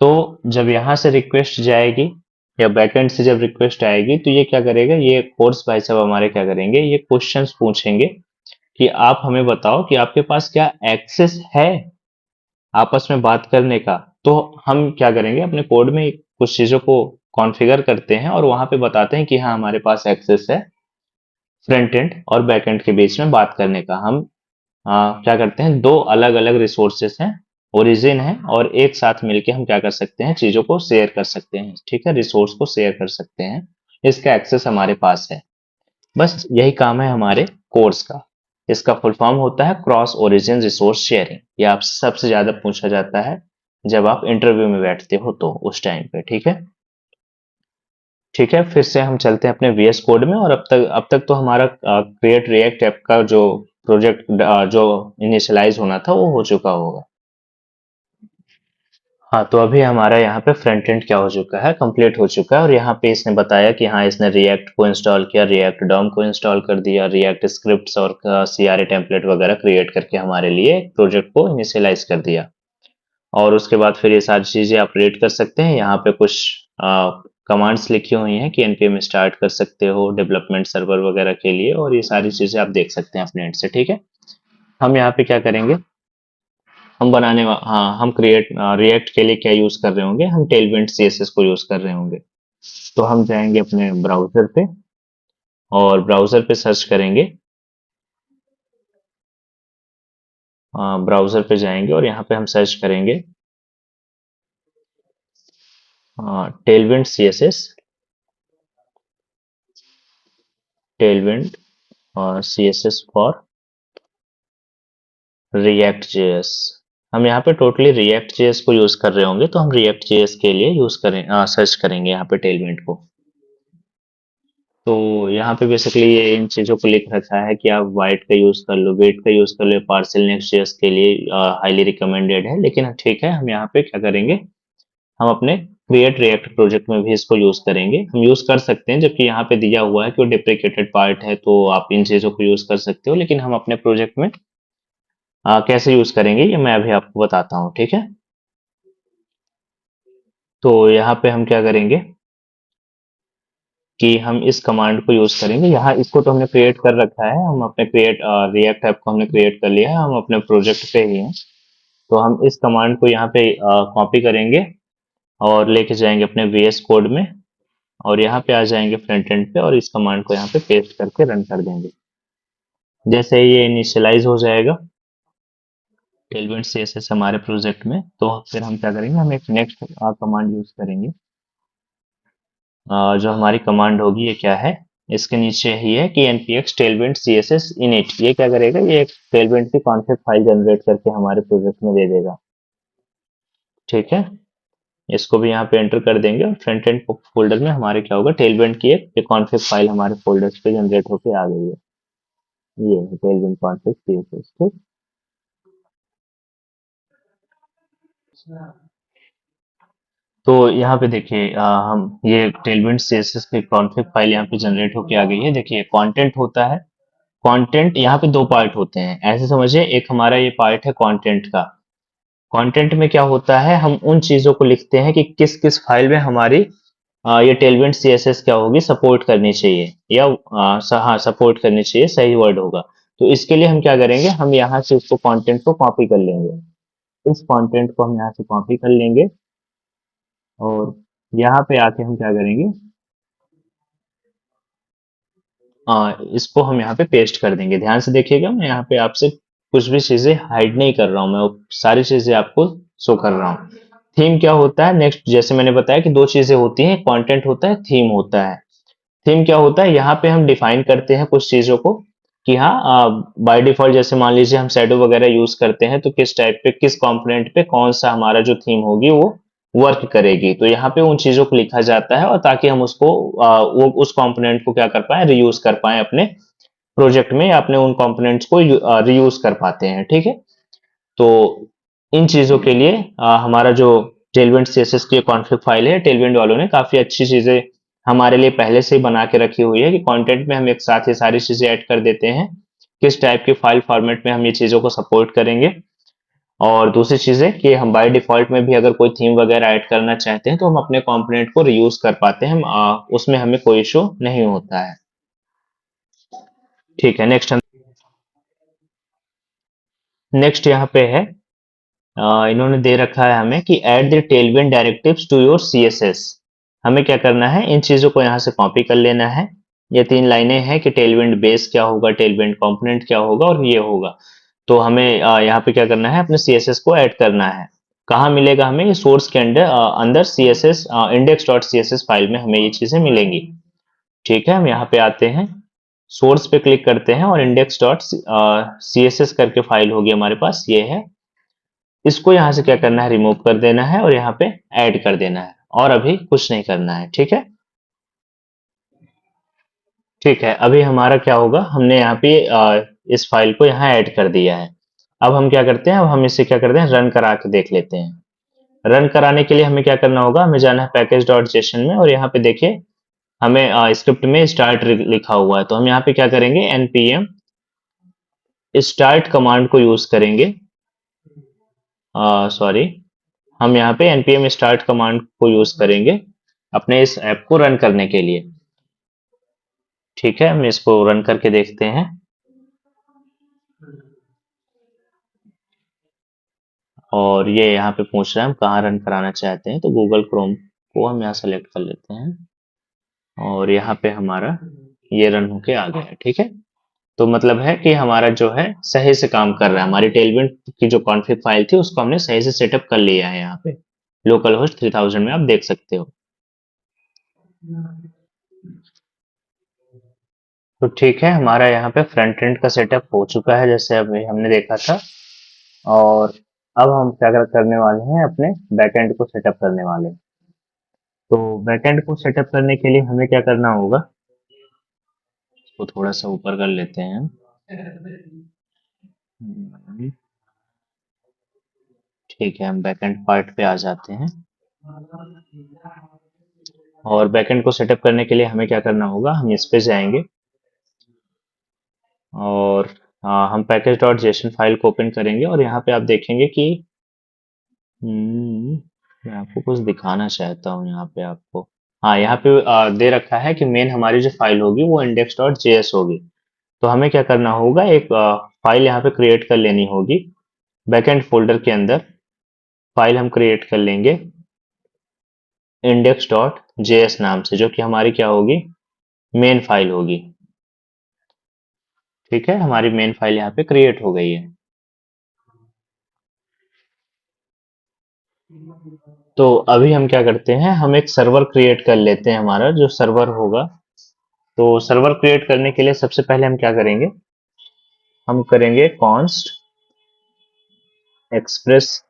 तो जब यहाँ से रिक्वेस्ट जाएगी या बैकएंड से जब रिक्वेस्ट आएगी तो ये क्या करेगा, ये कोर्स भाई साहब हमारे क्या करेंगे, ये क्वेश्चंस पूछेंगे कि आप हमें बताओ कि आपके पास क्या एक्सेस है आपस में बात करने का। तो हम क्या करेंगे, अपने कोड में कुछ चीजों को कॉन्फ़िगर करते हैं और वहां पे बताते हैं कि हाँ हमारे पास एक्सेस है फ्रंट एंड और बैक एंड के बीच में बात करने का। हम क्या करते हैं, दो अलग अलग रिसोर्सेस हैं, ओरिजिन है, और एक साथ मिलके हम क्या कर सकते हैं, चीजों को शेयर कर सकते हैं। ठीक है, रिसोर्स को शेयर कर सकते हैं, इसका एक्सेस हमारे पास है। बस यही काम है हमारे कोर्स का। इसका फुल फॉर्म होता है क्रॉस ओरिजिन रिसोर्स शेयरिंग। ये आपसे सबसे ज्यादा पूछा जाता है जब आप इंटरव्यू में बैठते हो तो उस टाइम पे। ठीक है, ठीक है, फिर से हम चलते हैं अपने VS कोड में। और अब तक तो हमारा क्रिएट रिएक्ट ऐप का जो प्रोजेक्ट जो इनिशियलाइज होना था वो हो चुका होगा। हाँ, तो अभी हमारा यहाँ पे फ्रंट एंड क्या हो चुका है, कंप्लीट हो चुका है। और यहाँ पे इसने बताया कि हाँ इसने रिएक्ट को इंस्टॉल किया, रिएक्ट डॉम को इंस्टॉल कर दिया, रिएक्ट स्क्रिप्ट्स और CRA टेम्पलेट वगैरह क्रिएट करके हमारे लिए प्रोजेक्ट को इनिशियलाइज कर दिया। और उसके बाद फिर ये सारी चीजें आप रीड कर सकते हैं। यहाँ पे कुछ कमांड्स लिखी हुई हैं कि npm स्टार्ट कर सकते हो डेवलपमेंट सर्वर वगैरह के लिए, और ये सारी चीजें आप देख सकते हैं अपने एंड से। ठीक है, हम यहाँ पे क्या करेंगे, हम क्रिएट रिएक्ट के लिए क्या यूज कर रहे होंगे, हम टेलविंड CSS को यूज कर रहे होंगे। तो हम जाएंगे अपने ब्राउजर पे और ब्राउजर पे सर्च करेंगे, ब्राउजर पे जाएंगे और यहाँ पे हम सर्च करेंगे Tailwind CSS, Tailwind CSS for react JS। हम यहाँ पे टोटली रिएक्ट JS को यूज कर रहे होंगे, तो हम रिएक्ट JS के लिए यूज करें सर्च करेंगे यहाँ पे टेलविंड को। तो यहाँ पे बेसिकली ये इन चीजों को लिख रखा है कि आप वाइट का यूज कर लो, वेट का यूज कर लो, पार्सल नेक्स्ट JS के लिए हाईली रिकमेंडेड है। लेकिन ठीक है, हम यहाँ पे क्या करेंगे, हम अपने क्रिएट रिएक्ट प्रोजेक्ट में भी इसको यूज करेंगे। हम यूज कर सकते हैं, जबकि यहाँ पे दिया हुआ है कि वो डिप्रिकेटेड पार्ट है, तो आप इन चीजों को यूज कर सकते हो। लेकिन हम अपने प्रोजेक्ट में कैसे यूज करेंगे ये मैं अभी आपको बताता हूँ। ठीक है, तो यहाँ पे हम क्या करेंगे कि हम इस कमांड को यूज करेंगे। यहाँ इसको तो हमने क्रिएट कर रखा है, हम अपने क्रिएट रिएक्ट ऐप को हमने क्रिएट कर लिया है, हम अपने प्रोजेक्ट पे ही हैं। तो हम इस कमांड को यहाँ पे कॉपी करेंगे और लेके जाएंगे अपने VS कोड में, और यहाँ पे आ जाएंगे फ्रंट एंड पे और इस कमांड को यहाँ पे पेस्ट करके रन कर देंगे। जैसे ही ये इनिशियलाइज हो जाएगा टेलविंड CSS हमारे प्रोजेक्ट में, तो फिर हम क्या करेंगे, हम एक नेक्स्ट कमांड यूज करेंगे। जो हमारी कमांड होगी ये क्या है, इसके नीचे ही है कि npx tailwind css init। ये क्या करेगा, ये एक tailwind की कॉन्फ़िग फाइल जनरेट करके हमारे प्रोजेक्ट में दे देगा। ठीक है, इसको भी यहाँ पे एंटर कर देंगे और फ्रंट एंड फोल्डर में हमारे क्या होगा, टेलविंड की एक कॉन्फ़िग फाइल हमारे फोल्डर्स पे जनरेट होके आ गई है। ये है टेलविंड कॉन्फ़िग css। ठीक, तो यहाँ पे देखिए हम ये टेलविंड CSS की कॉन्फ़िग फाइल यहाँ पे जनरेट होके आ गई है। देखिए कंटेंट होता है, कंटेंट यहाँ पे दो पार्ट होते हैं, ऐसे समझिए। एक हमारा ये पार्ट है कंटेंट का। कंटेंट में क्या होता है, हम उन चीजों को लिखते हैं कि किस किस फाइल में हमारी ये टेलविंड CSS क्या होगी, सपोर्ट करनी चाहिए, या हाँ सपोर्ट करनी चाहिए, सही वर्ड होगा। तो इसके लिए हम क्या करेंगे, हम यहाँ से उसको कंटेंट को कॉपी कर लेंगे। इस कंटेंट को हम यहाँ से कॉपी कर लेंगे और यहाँ पे आके हम क्या करेंगे, इसको हम यहाँ पे पेस्ट कर देंगे। ध्यान से देखिएगा, मैं यहाँ पे आपसे कुछ भी चीजें हाइड नहीं कर रहा हूँ, मैं वो सारी चीजें आपको शो कर रहा हूँ। थीम क्या होता है, नेक्स्ट जैसे मैंने बताया कि दो चीजें होती हैं, कंटेंट होता है, थीम होता है। थीम क्या होता है, यहाँ पे हम डिफाइन करते हैं कुछ चीजों को कि हाँ, बाय डिफॉल्ट जैसे मान लीजिए हम शैडो वगैरह यूज करते हैं, तो किस टाइप पे, किस कंपोनेंट पे कौन सा हमारा जो थीम होगी वो वर्क करेगी। तो यहाँ पे उन चीजों को लिखा जाता है, और ताकि हम उसको वो उस कंपोनेंट को क्या कर पाए, रीयूज कर पाए अपने प्रोजेक्ट में, या अपने उन कंपोनेंट्स को रीयूज कर पाते हैं। ठीक है, तो इन चीजों के लिए हमारा जो टेलविंड सीएसएस की कॉन्फ़िग फाइल है, टेलविंड वालों ने काफी अच्छी चीजें हमारे लिए पहले से ही बना के रखी हुई है कि कंटेंट में हम एक साथ ये सारी चीजें ऐड कर देते हैं, किस टाइप के फाइल फॉर्मेट में हम ये चीजों को सपोर्ट करेंगे। और दूसरी चीज है कि हम बाय डिफॉल्ट में भी अगर कोई थीम वगैरह ऐड करना चाहते हैं तो हम अपने कंपोनेंट को रीयूज कर पाते हैं, उसमें हमें कोई इशू नहीं होता है। ठीक है, नेक्स्ट यहाँ पे है, इन्होंने दे रखा है हमें कि add the Tailwind directives to your CSS. हमें क्या करना है, इन चीजों को यहाँ से कॉपी कर लेना है। ये 3 लाइनें हैं कि टेलविंड बेस क्या होगा, टेलविंड कंपोनेंट क्या होगा और ये होगा। तो हमें यहाँ पे क्या करना है, अपने सीएसएस को ऐड करना है। कहाँ मिलेगा हमें, ये सोर्स के अंदर अंदर CSS index dot CSS file में हमें ये चीजें मिलेंगी। ठीक है, हम यहाँ पे आते हैं, सोर्स पे क्लिक करते हैं और इंडेक्स डॉट सीएसएस करके फाइल होगी हमारे पास, ये है। इसको यहाँ से क्या करना है, रिमूव कर देना है और यहाँ पे ऐड कर देना है, और अभी कुछ नहीं करना है। ठीक है, ठीक है, अभी हमारा क्या होगा, हमने यहाँ पे इस फाइल को यहाँ ऐड कर दिया है। अब हम क्या करते हैं, अब हम इसे क्या करते हैं, रन करा के देख लेते हैं। रन कराने के लिए हमें क्या करना होगा, हमें जाना है पैकेज डॉट जेसन में, और यहाँ पे देखिए हमें स्क्रिप्ट में स्टार्ट लिखा हुआ है। तो हम यहाँ पे क्या करेंगे, npm स्टार्ट कमांड को यूज करेंगे, सॉरी, हम यहाँ पे npm स्टार्ट कमांड को यूज करेंगे अपने इस ऐप को रन करने के लिए। ठीक है, हम इसको रन करके देखते हैं। और ये यहाँ पे पूछ रहा है हम कहाँ रन कराना चाहते हैं, तो गूगल क्रोम को हम यहाँ सेलेक्ट कर लेते हैं, और यहाँ पे हमारा ये रन होके आ गया है। ठीक है, तो मतलब है कि हमारा जो है सही से काम कर रहा है, हमारी टेलविंड की जो कॉन्फ़िग फाइल थी उसको हमने सही से सेटअप कर लिया है। यहाँ पे लोकल होस्ट 3000 में आप देख सकते हो। तो ठीक है, हमारा यहाँ पे फ्रंट एंड का सेटअप हो चुका है जैसे अभी हमने देखा था। और अब हम क्या करने वाले हैं, अपने बैक एंड को सेटअप करने वाले हैं। तो बैक एंड को सेटअप करने के लिए हमें क्या करना होगा, इसको थोड़ा सा ऊपर कर लेते हैं। हम्म, ठीक है, हम बैकएंड पार्ट पे आ जाते हैं। और बैकएंड को सेटअप करने के लिए हमें क्या करना होगा, हम इस पे जाएंगे और हम पैकेज डॉट जेसन फाइल को ओपन करेंगे, और यहाँ पे आप देखेंगे कि हम्म, मैं आपको कुछ दिखाना चाहता हूँ यहाँ पे आपको। हाँ, यहाँ पे दे रखा है कि मेन हमारी जो फाइल होगी वो इंडेक्स डॉट जेएस होगी। तो हमें क्या करना होगा, एक फाइल यहाँ पे क्रिएट कर लेनी होगी। बैकएंड फोल्डर के अंदर फाइल हम क्रिएट कर लेंगे इंडेक्स डॉट जेएस नाम से, जो कि हमारी क्या होगी, मेन फाइल होगी। ठीक है, हमारी मेन फाइल यहाँ पे क्रिएट हो गई है। तो अभी हम क्या करते हैं, हम एक सर्वर क्रिएट कर लेते हैं, हमारा जो सर्वर होगा। तो सर्वर क्रिएट करने के लिए सबसे पहले हम क्या करेंगे, हम करेंगे कॉन्स्ट एक्सप्रेस।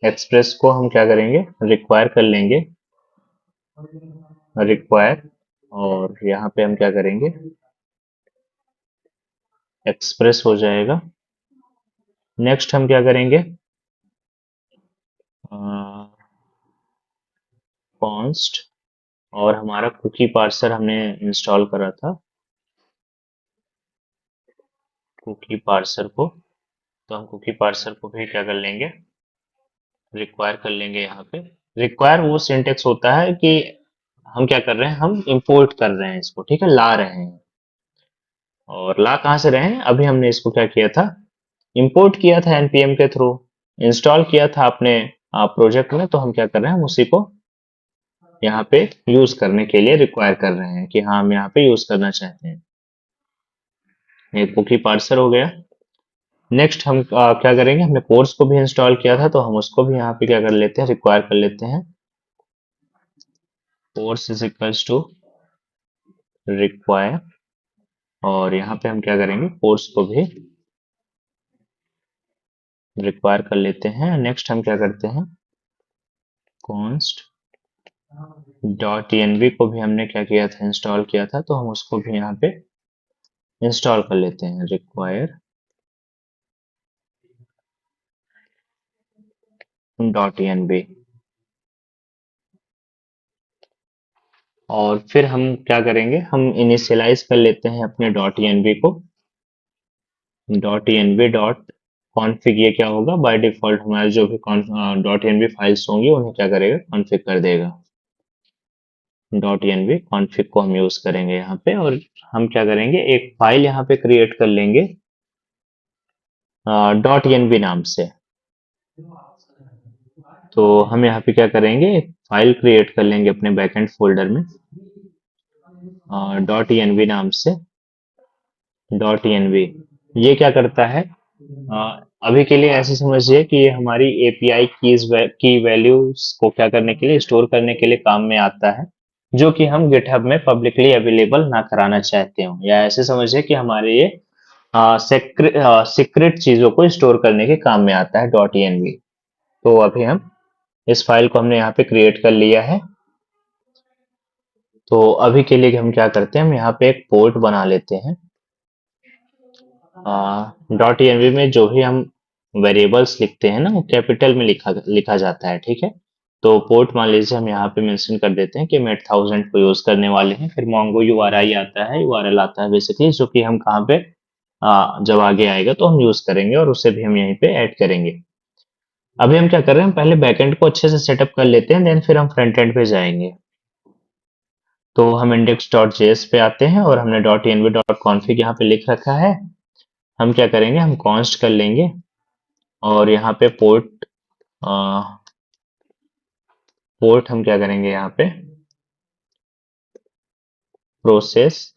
एक्सप्रेस को हम क्या करेंगे, रिक्वायर कर लेंगे, रिक्वायर। और यहाँ पे हम क्या करेंगे, एक्सप्रेस हो जाएगा। नेक्स्ट हम क्या करेंगे, कॉन्स्ट, और हमारा कुकी पार्सर हमने इंस्टॉल करा था, कुकी पार्सर को। तो हम कुकी पार्सर को भी क्या कर लेंगे, रिक्वायर कर लेंगे। यहाँ पे रिक्वायर वो सिंटेक्स होता है कि हम क्या कर रहे हैं, हम इंपोर्ट कर रहे हैं इसको, ठीक है, ला रहे हैं। और ला कहाँ से रहे हैं, अभी हमने इसको क्या किया था, इंपोर्ट किया था npm के थ्रू, इंस्टॉल किया था अपने प्रोजेक्ट में, तो हम क्या कर रहे हैं, हम उसी को यहाँ पे यूज करने के लिए रिक्वायर कर रहे हैं कि हाँ हम यहाँ पे यूज करना चाहते हैं। एक कुकी पार्सर हो गया। नेक्स्ट हम क्या करेंगे, हमने कोर्स को भी इंस्टॉल किया था, तो हम उसको भी यहाँ पे क्या कर लेते हैं, रिक्वायर कर लेते हैं। Cors is equals to require, और यहाँ पे हम क्या करेंगे, कोर्स को भी रिक्वायर कर लेते हैं। नेक्स्ट हम क्या करते हैं, कॉन्स्ट डॉट env को भी हमने क्या किया था, इंस्टॉल किया था, तो हम उसको भी यहाँ पे इंस्टॉल कर लेते हैं, रिक्वायर डॉट env। और फिर हम क्या करेंगे, हम इनिशियलाइज कर लेते हैं अपने डॉट env को। डॉट env डॉट कॉन्फ़िग, ये क्या होगा, बाय डिफॉल्ट हमारे जो भी डॉट env फाइल्स होंगी उन्हें क्या करेगा, कॉन्फ़िग कर देगा। डॉट env कॉन्फ़िग को हम यूज करेंगे यहाँ पे, और हम क्या करेंगे, एक फाइल यहाँ पे क्रिएट कर लेंगे डॉट env नाम से। तो हम यहाँ पे क्या करेंगे, एक फाइल क्रिएट कर लेंगे अपने बैकएंड फोल्डर में डॉट env नाम से। डॉट env ये क्या करता है, अभी के लिए ऐसे समझिए कि ये हमारी एपीआई की वैल्यूज को क्या करने के लिए, स्टोर करने के लिए काम में आता है, जो कि हम गिटहब में पब्लिकली अवेलेबल ना कराना चाहते हो, या ऐसे समझिए कि हमारे ये सीक्रेट चीजों को स्टोर करने के काम में आता है डॉट env। तो अभी हम इस फाइल को हमने यहाँ पे क्रिएट कर लिया है। तो अभी के लिए हम क्या करते हैं, हम यहाँ पे एक पोर्ट बना लेते हैं। डॉट env में जो भी हम वेरिएबल्स लिखते हैं ना, वो कैपिटल में लिखा लिखा जाता है, ठीक है। तो पोर्ट मान लीजिए हम यहाँ पे मेंशन कर देते हैं कि हम 8000 को यूज करने वाले हैं, फिर मोंगो यूआरआई आता है, यूआरएल आता है बेसिकली, जो कि हम कहाँ पे जब आगे आएगा तो हम यूज करेंगे, और उसे भी हम यहीं पे ऐड करेंगे। अभी हम क्या कर रहे हैं, हम पहले बैकएंड को अच्छे से सेटअप कर लेते हैं, देन फिर हम फ्रंट एंड पे जाएंगे। तो हम इंडेक्स डॉट जेएस पे आते हैं, और हमने डॉट env डॉट कॉन्फिग यहाँ पे लिख रखा है। हम क्या करेंगे, हम कॉन्स्ट कर लेंगे, और यहाँ पे पोर्ट हम क्या करेंगे, यहाँ पे प्रोसेस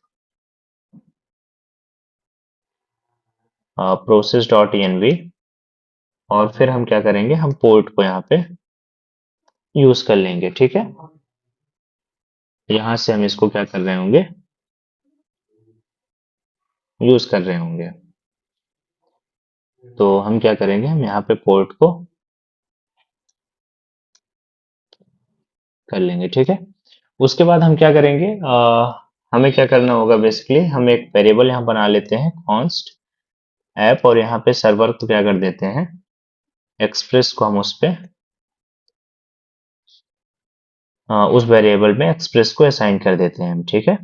प्रोसेस डॉट env, और फिर हम क्या करेंगे, हम पोर्ट को यहाँ पे यूज कर लेंगे, ठीक है। यहाँ से हम इसको क्या कर रहे होंगे, यूज कर रहे होंगे। तो हम क्या करेंगे, हम यहाँ पे पोर्ट को कर लेंगे, ठीक है। उसके बाद हम क्या करेंगे, हमें क्या करना होगा, बेसिकली हम एक वेरिएबल यहाँ बना लेते हैं, कॉन्स्ट ऐप, और यहाँ पे सर्वर को क्या कर देते हैं, एक्सप्रेस को हम उस वेरिएबल में एक्सप्रेस को असाइन कर देते हैं हम, ठीक है।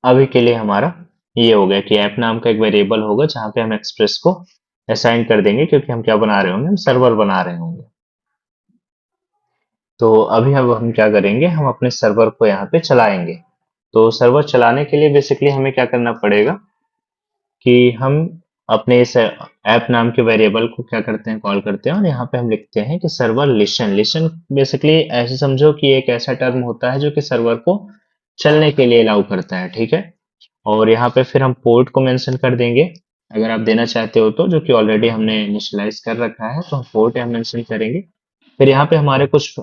अभी के लिए हमारा ये हो गया कि ऐप नाम का एक वेरिएबल होगा जहाँ पे हम एक्सप्रेस को असाइन कर देंगे, क्योंकि हम क्या बना रहे होंगे, हम सर्वर बना रहे होंगे। तो अभी हम क्या करेंगे, हम अपने सर्वर को यहाँ पे चलाएंगे। तो सर्वर चलाने के लिए बेसिकली हमें क्या करना पड़ेगा कि हम अपने इस ऐप नाम के वेरिएबल को क्या करते हैं, कॉल करते हैं, और यहाँ पे हम लिखते हैं कि सर्वर लिसन। लिसन बेसिकली ऐसे समझो कि एक ऐसा टर्म होता है जो कि सर्वर को चलने के लिए अलाउ करता है, ठीक है। और यहाँ पे फिर हम पोर्ट को मेंशन कर देंगे, अगर आप देना चाहते हो तो, जो कि ऑलरेडी हमने इनिशियलाइज कर रखा है, तो हम पोर्ट यहाँ मेंशन करेंगे। फिर यहाँ पे हमारे कुछ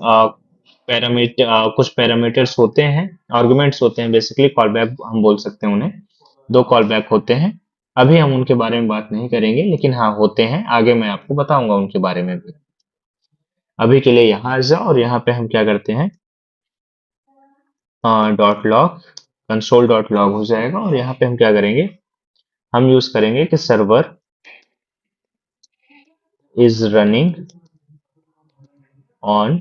पैरामीटर्स होते हैं, आर्गुमेंट्स होते हैं, बेसिकली कॉल बैक हम बोल सकते हैं उन्हें। दो कॉल बैक होते हैं, अभी हम उनके बारे में बात नहीं करेंगे, लेकिन हाँ होते हैं, आगे मैं आपको बताऊंगा उनके बारे में भी। अभी के लिए यहाँ आ जाओ, और यहाँ पे हम क्या करते हैं, dot log, console dot log हो जाएगा, और यहाँ पे हम क्या करेंगे, हम यूज करेंगे कि server is running on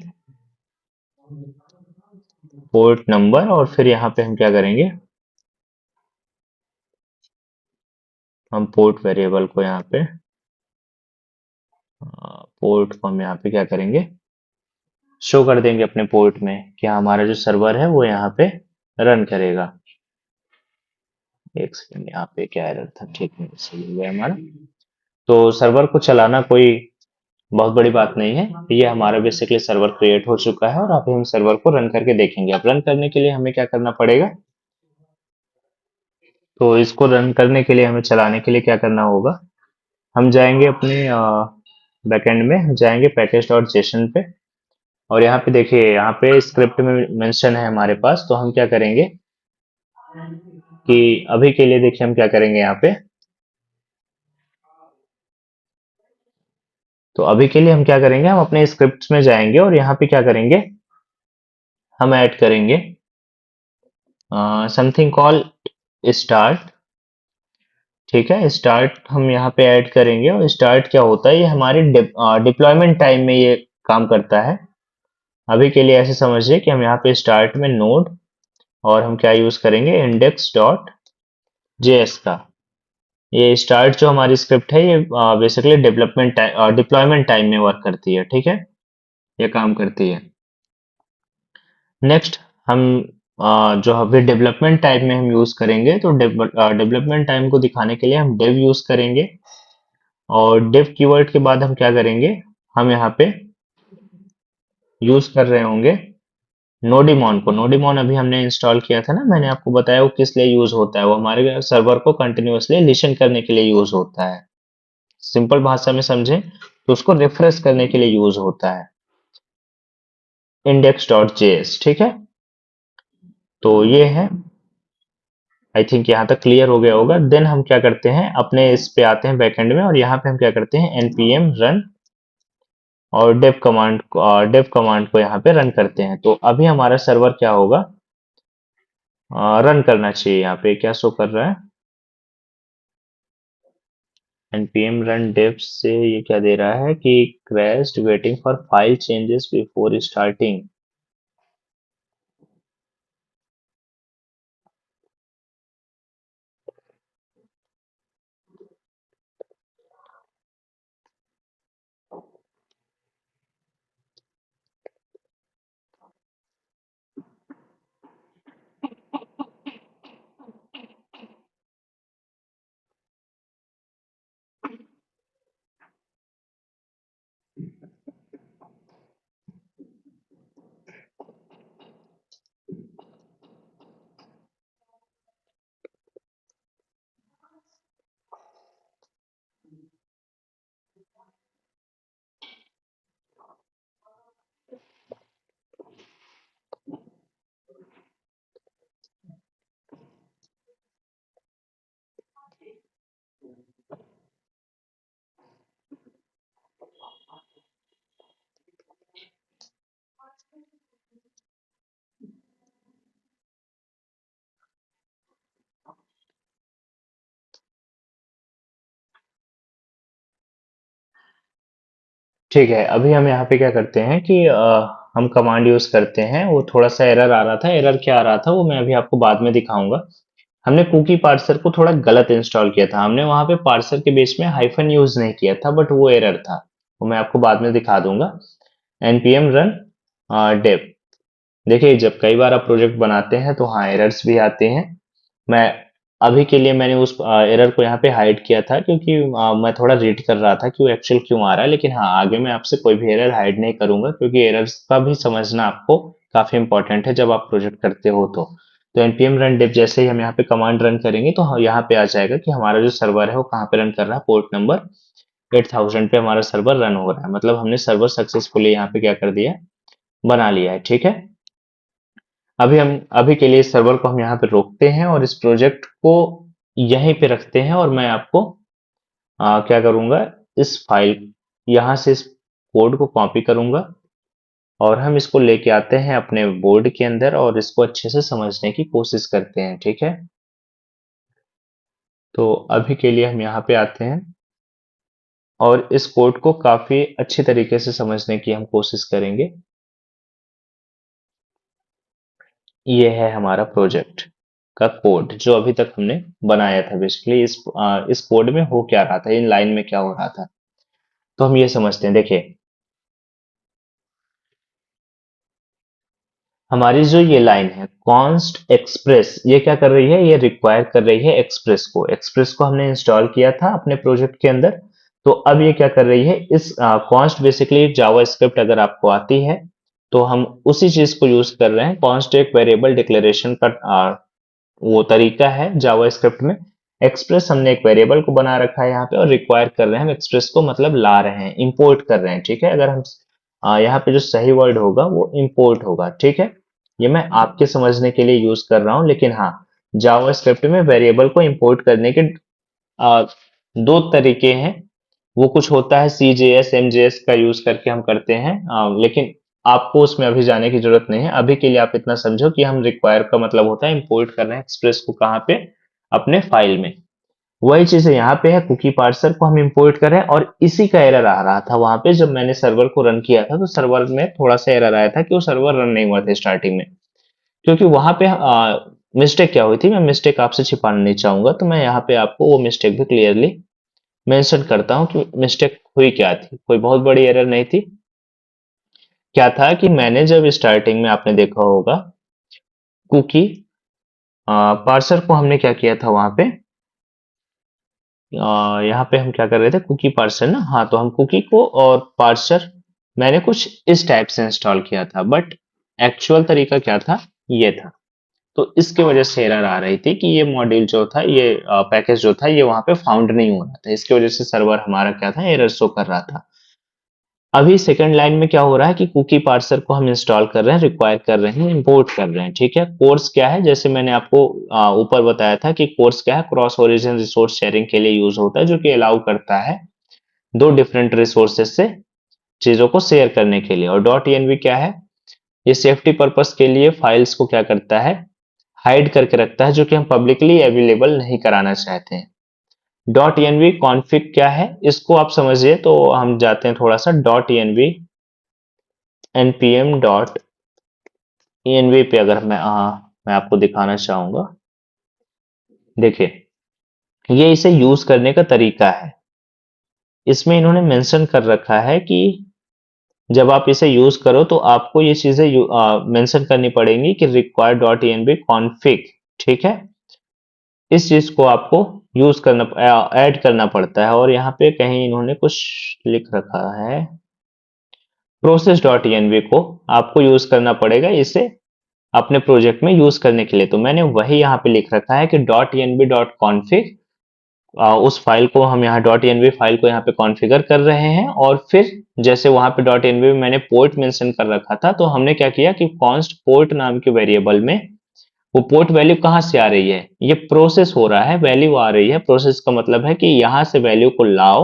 port number, और फिर यहाँ पे हम क्या करेंगे, हम पोर्ट वेरिएबल को यहाँ पे पोर्ट को हम यहाँ पे क्या करेंगे, शो कर देंगे अपने पोर्ट में कि हमारा जो सर्वर है वो यहाँ पे रन करेगा। एक सेकंड, यहाँ पे क्या एरर था? ठीक है, सही हो गया हमारा। तो सर्वर को चलाना कोई बहुत बड़ी बात नहीं है। ये हमारा बेसिकली सर्वर क्रिएट हो चुका है और अभी हम सर्वर को रन करके देखेंगे। अब रन करने के लिए हमें क्या करना पड़ेगा? तो इसको रन करने के लिए, हमें चलाने के लिए क्या करना होगा? हम जाएंगे अपने बैकएंड में, हम जाएंगे पैकेज डॉट जेसन पे, और यहाँ पे देखिए, यहाँ पे स्क्रिप्ट में मेंशन है हमारे पास। तो हम क्या करेंगे कि अभी के लिए देखिए हम क्या करेंगे यहाँ पे। तो अभी के लिए हम क्या करेंगे, हम अपने स्क्रिप्ट्स में जाएंगे और यहाँ पे क्या करेंगे, हम ऐड करेंगे समथिंग कॉल स्टार्ट। ठीक है, स्टार्ट हम यहाँ पे ऐड करेंगे। और स्टार्ट क्या होता है, ये हमारे डिप्लॉयमेंट टाइम में ये काम करता है। अभी के लिए ऐसे समझिए कि हम यहाँ पे स्टार्ट में नोड, और हम क्या यूज करेंगे, इंडेक्स डॉट जेएस का। ये स्टार्ट जो हमारी स्क्रिप्ट है, ये बेसिकली डेवलपमेंट डिप्लॉयमेंट टाइम में वर्क करती है। ठीक है, ये काम करती है। नेक्स्ट हम जो अभी डेवलपमेंट टाइम में हम यूज करेंगे, तो डेवलपमेंट टाइम को दिखाने के लिए हम डेव यूज करेंगे। और डेव कीवर्ड के बाद हम क्या करेंगे, हम यहाँ पे यूज कर रहे होंगे नोडिमोन को। नोडिमोन अभी हमने इंस्टॉल किया था ना, मैंने आपको बताया वो किस लिए यूज होता है। वो हमारे सर्वर को कंटिन्यूअसली लिसन करने के लिए यूज होता है। सिंपल भाषा में समझें तो उसको रिफ्रेश करने के लिए यूज होता है, इंडेक्स डॉट जेएस। ठीक है, तो ये है। आई थिंक यहाँ तक क्लियर हो गया होगा। देन हम क्या करते हैं, अपने इस पे आते हैं बैकएंड में, और यहाँ पे हम क्या करते हैं, npm रन, और डेव कमांड को यहाँ पे रन करते हैं। तो अभी हमारा सर्वर क्या होगा, रन करना चाहिए। यहाँ पे क्या शो कर रहा है, npm run dev से ये क्या दे रहा है कि crashed waiting for file changes before starting। ठीक है, अभी हम यहाँ पे क्या करते हैं कि हम कमांड यूज करते हैं। वो थोड़ा सा एरर आ रहा था, एरर क्या आ रहा था वो मैं अभी आपको बाद में दिखाऊंगा। हमने कुकी पार्सर को थोड़ा गलत इंस्टॉल किया था, हमने वहां पे पार्सर के बीच में हाइफन यूज नहीं किया था, बट वो एरर था, वो मैं आपको बाद में दिखा दूंगा। npm run dev. देखिए, जब कई बार आप प्रोजेक्ट बनाते हैं तो हाँ, एरर्स भी आते हैं। मैं अभी के लिए मैंने उस एरर को यहाँ पे हाइड किया था, क्योंकि मैं थोड़ा रीड कर रहा था कि वो एक्चुअल क्यों आ रहा है। लेकिन हाँ, आगे मैं आपसे कोई भी एरर हाइड नहीं करूंगा, क्योंकि एरर्स का भी समझना आपको काफी इंपॉर्टेंट है जब आप प्रोजेक्ट करते हो। तो npm रन डिप जैसे ही हम यहाँ पे कमांड रन करेंगे, तो यहाँ पे आ जाएगा कि हमारा जो सर्वर है वो कहाँ पे रन कर रहा है। पोर्ट नंबर 8000 पे हमारा सर्वर रन हो रहा है, मतलब हमने सर्वर सक्सेसफुली यहाँ पे क्या कर दिया, बना लिया है। ठीक है, अभी के लिए इस सर्वर को हम यहाँ पे रोकते हैं और इस प्रोजेक्ट को यहीं पे रखते हैं। और मैं आपको क्या करूंगा, इस फाइल, यहाँ से इस कोड को कॉपी करूंगा, और हम इसको लेके आते हैं अपने बोर्ड के अंदर और इसको अच्छे से समझने की कोशिश करते हैं। ठीक है, तो अभी के लिए हम यहाँ पे आते हैं और इस कोड को काफी अच्छी तरीके से समझने की हम कोशिश करेंगे। ये है हमारा प्रोजेक्ट का कोड जो अभी तक हमने बनाया था। बेसिकली इस कोड में हो क्या रहा था, इन लाइन में क्या हो रहा था, तो हम ये समझते हैं। देखिए, हमारी जो ये लाइन है कॉन्स्ट एक्सप्रेस, ये क्या कर रही है, ये रिक्वायर कर रही है एक्सप्रेस को। एक्सप्रेस को हमने इंस्टॉल किया था अपने प्रोजेक्ट के अंदर, तो अब ये क्या कर रही है, इस कॉन्स्ट बेसिकली जावास्क्रिप्ट अगर आपको आती है तो हम उसी चीज को यूज कर रहे हैं। कॉन्स्ट एक वेरिएबल डिक्लेरेशन का वो तरीका है जावास्क्रिप्ट में। एक्सप्रेस हमने एक वेरिएबल को बना रखा है यहाँ पे, और रिक्वायर कर रहे हैं हम एक्सप्रेस को, मतलब ला रहे हैं, इंपोर्ट कर रहे हैं। ठीक है, अगर हम यहाँ पे जो सही वर्ड होगा वो इंपोर्ट होगा। ठीक है, ये मैं आपके समझने के लिए यूज कर रहा हूँ, लेकिन हाँ, जावास्क्रिप्ट में वेरिएबल को इंपोर्ट करने के आ, दो तरीके हैं। वो कुछ होता है CJS MJS का यूज करके हम करते हैं, लेकिन आपको उसमें अभी जाने की जरूरत नहीं है। अभी के लिए आप इतना समझो कि हम रिक्वायर का मतलब होता है इंपोर्ट कर रहे हैं एक्सप्रेस को, कहाँ पे, अपने फाइल में। वही चीज यहाँ पे है, कुकी पार्सर को हम इंपोर्ट कर रहे हैं, और इसी का एरर आ रहा था वहां पे जब मैंने सर्वर को रन किया था। तो सर्वर में थोड़ा सा एरर आया था कि वो सर्वर रन नहीं हुआ था स्टार्टिंग में, क्योंकि वहां पे मिस्टेक क्या हुई थी, मैं मिस्टेक आपसे छिपाना नहीं चाहूंगा, तो मैं यहाँ पे आपको वो मिस्टेक भी क्लियरली मेंशन करता हूँ कि मिस्टेक हुई क्या थी। कोई बहुत बड़ी एरर नहीं थी। क्या था कि मैंने जब स्टार्टिंग में, आपने देखा होगा, कुकी पार्सर को हमने क्या किया था वहां पे, यहाँ पे हम क्या कर रहे थे, कुकी पार्सर ना, हाँ, तो हम कुकी को और पार्सर मैंने कुछ इस टाइप से इंस्टॉल किया था, बट एक्चुअल तरीका क्या था, ये था। तो इसकी वजह से एरर आ रही थी कि ये मॉड्यूल जो था, ये पैकेज जो था, ये वहां पे फाउंड नहीं हो रहा था। इसकी वजह से सर्वर हमारा क्या था, एरर शो कर रहा था। अभी सेकंड लाइन में क्या हो रहा है कि कुकी पार्सर को हम इंस्टॉल कर रहे हैं, रिक्वायर कर रहे हैं, इंपोर्ट कर रहे हैं। ठीक है, कोर्स क्या है, जैसे मैंने आपको ऊपर बताया था कि कोर्स क्या है, क्रॉस ओरिजिन रिसोर्स शेयरिंग के लिए यूज होता है, जो कि अलाउ करता है दो डिफरेंट रिसोर्सेज से चीजों को शेयर करने के लिए। और डॉट एनवी क्या है, ये सेफ्टी पर्पस के लिए फाइल्स को क्या करता है, हाइड करके रखता है, जो कि हम पब्लिकली अवेलेबल नहीं कराना चाहते हैं। डॉट एनवी कॉन्फ़िग क्या है, इसको आप समझिए, तो हम जाते हैं थोड़ा सा dot env npm dot env पे। अगर मैं आपको दिखाना चाहूंगा, देखिए, ये इसे यूज करने का तरीका है। इसमें इन्होंने मेंशन कर रखा है कि जब आप इसे यूज करो तो आपको ये चीजें मेंशन करनी पड़ेंगी कि रिक्वायर डॉट env कॉन्फ़िग। ठीक है, इस चीज को आपको यूज करना, ऐड करना पड़ता है। और यहाँ पे कहीं इन्होंने कुछ लिख रखा है, प्रोसेस डॉट env को आपको यूज करना पड़ेगा इसे अपने प्रोजेक्ट में यूज करने के लिए। तो मैंने वही यहाँ पे लिख रखा है कि डॉट env डॉट कॉन्फ़िग, उस फाइल को हम यहाँ डॉट env फाइल को यहाँ पे कॉन्फ़िगर कर रहे हैं। और फिर जैसे वहां पे डॉट env में मैंने पोर्ट मेंशन कर रखा था, तो हमने क्या किया कि कॉन्स्ट पोर्ट नाम के वेरिएबल में वो पोर्ट वैल्यू कहाँ से आ रही है, ये प्रोसेस हो रहा है, वैल्यू आ रही है। प्रोसेस का मतलब है कि यहाँ से वैल्यू को लाओ,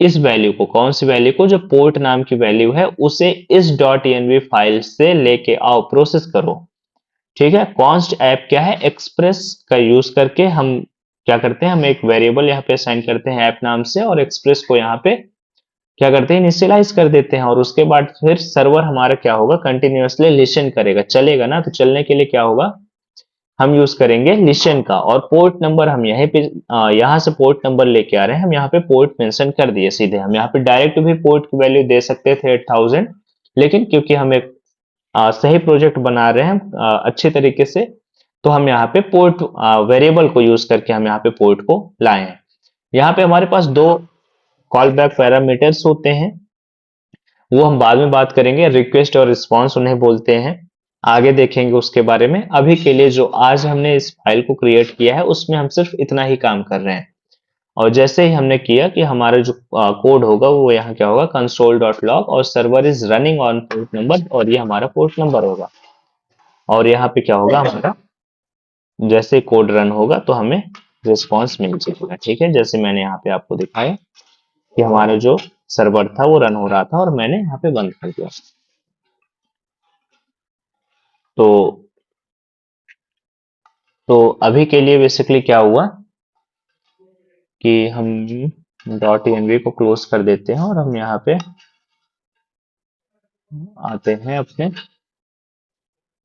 इस वैल्यू को, कौन सी वैल्यू को, जो पोर्ट नाम की वैल्यू है, उसे इस डॉट env फाइल से लेके आओ, प्रोसेस करो। ठीक है, कॉन्स्ट ऐप क्या है, एक्सप्रेस का यूज करके हम क्या करते हैं, हम एक वेरिएबल यहाँ पे असाइन करते हैं ऐप नाम से, और एक्सप्रेस को यहाँ पे क्या करते हैं, इनिशियलाइज कर देते हैं। और उसके बाद फिर सर्वर हमारा क्या होगा, कंटिन्यूअसली लिसन करेगा, चलेगा ना। तो चलने के लिए क्या होगा, हम यूज करेंगे लिसन का। और पोर्ट नंबर हम यहीं पे, यहाँ से पोर्ट नंबर लेके आ रहे हैं, हम यहाँ पे पोर्ट मेंशन कर दिए सीधे। हम यहाँ पे डायरेक्ट भी पोर्ट की वैल्यू दे सकते थे 8000, लेकिन क्योंकि हम एक सही प्रोजेक्ट बना रहे हैं अच्छे तरीके से, तो हम यहाँ पे पोर्ट वेरिएबल को यूज करके हम यहाँ पे पोर्ट को लाए हैं। यहाँ पे हमारे पास दो कॉल बैक पैरामीटर्स होते हैं, वो हम बाद में बात करेंगे। रिक्वेस्ट और रिस्पॉन्स उन्हें बोलते हैं, आगे देखेंगे उसके बारे में। अभी के लिए जो आज हमने इस फाइल को क्रिएट किया है, उसमें हम सिर्फ इतना ही काम कर रहे हैं। और जैसे ही हमने किया कि हमारा जो कोड होगा वो यहाँ क्या होगा, कंसोल डॉट लॉग, और server is running on port number, और ये हमारा पोर्ट नंबर होगा। और यहाँ पे क्या होगा हमारा, जैसे कोड रन होगा तो हमें रिस्पॉन्स मिल जाएगा। ठीक है, जैसे मैंने यहाँ पे आपको दिखाया कि हमारा जो सर्वर था वो रन हो रहा था, और मैंने यहाँ पे बंद कर दिया। तो अभी के लिए बेसिकली क्या हुआ कि हम डॉट env को क्लोज कर देते हैं, और हम यहाँ पे आते हैं अपने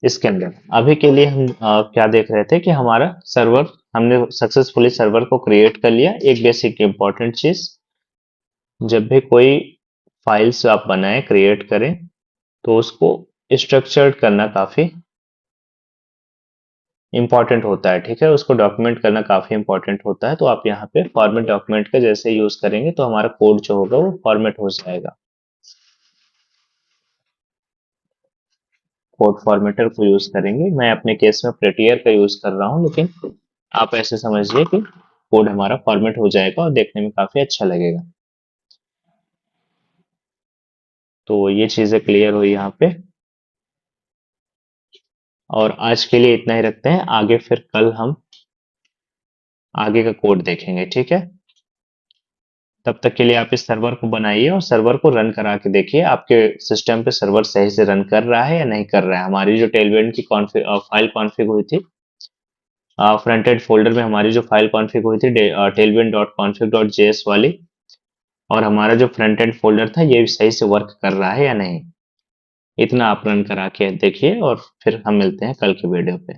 इसके अंदर। अभी के लिए हम क्या देख रहे थे कि हमारा सर्वर, हमने सक्सेसफुली सर्वर को क्रिएट कर लिया। एक बेसिक इंपॉर्टेंट चीज, जब भी कोई फाइल्स आप बनाएं, क्रिएट करें, तो उसको स्ट्रक्चर्ड करना काफी इंपॉर्टेंट होता है, ठीक है। उसको डॉक्यूमेंट करना काफी इंपॉर्टेंट होता है, तो आप यहाँ पे फॉर्मेट डॉक्यूमेंट का जैसे यूज करेंगे तो हमारा कोड जो होगा वो फॉर्मेट हो जाएगा। कोड फॉर्मेटर को यूज करेंगे। मैं अपने केस में प्रेटियर का यूज कर रहा हूँ, लेकिन आप ऐसे समझिए कि कोड हमारा फॉर्मेट हो जाएगा और देखने में काफी अच्छा लगेगा। तो ये चीजें क्लियर हुई यहाँ पे, और आज के लिए इतना ही रखते हैं। आगे फिर कल हम आगे का कोड देखेंगे, ठीक है। तब तक के लिए आप इस सर्वर को बनाइए और सर्वर को रन करा के देखिए आपके सिस्टम पे सर्वर सही से रन कर रहा है या नहीं कर रहा है। हमारी जो टेलविंड की फाइल कॉन्फ़िग हुई थी, फ्रंट एंड फोल्डर में हमारी जो फाइल कॉन्फ़िग हुई थी tailwind dot config dot js वाली, और हमारा जो फ्रंट एंड फोल्डर था ये भी सही से वर्क कर रहा है या नहीं, इतना आप रन करा के देखिए और फिर हम मिलते हैं कल के वीडियो पे।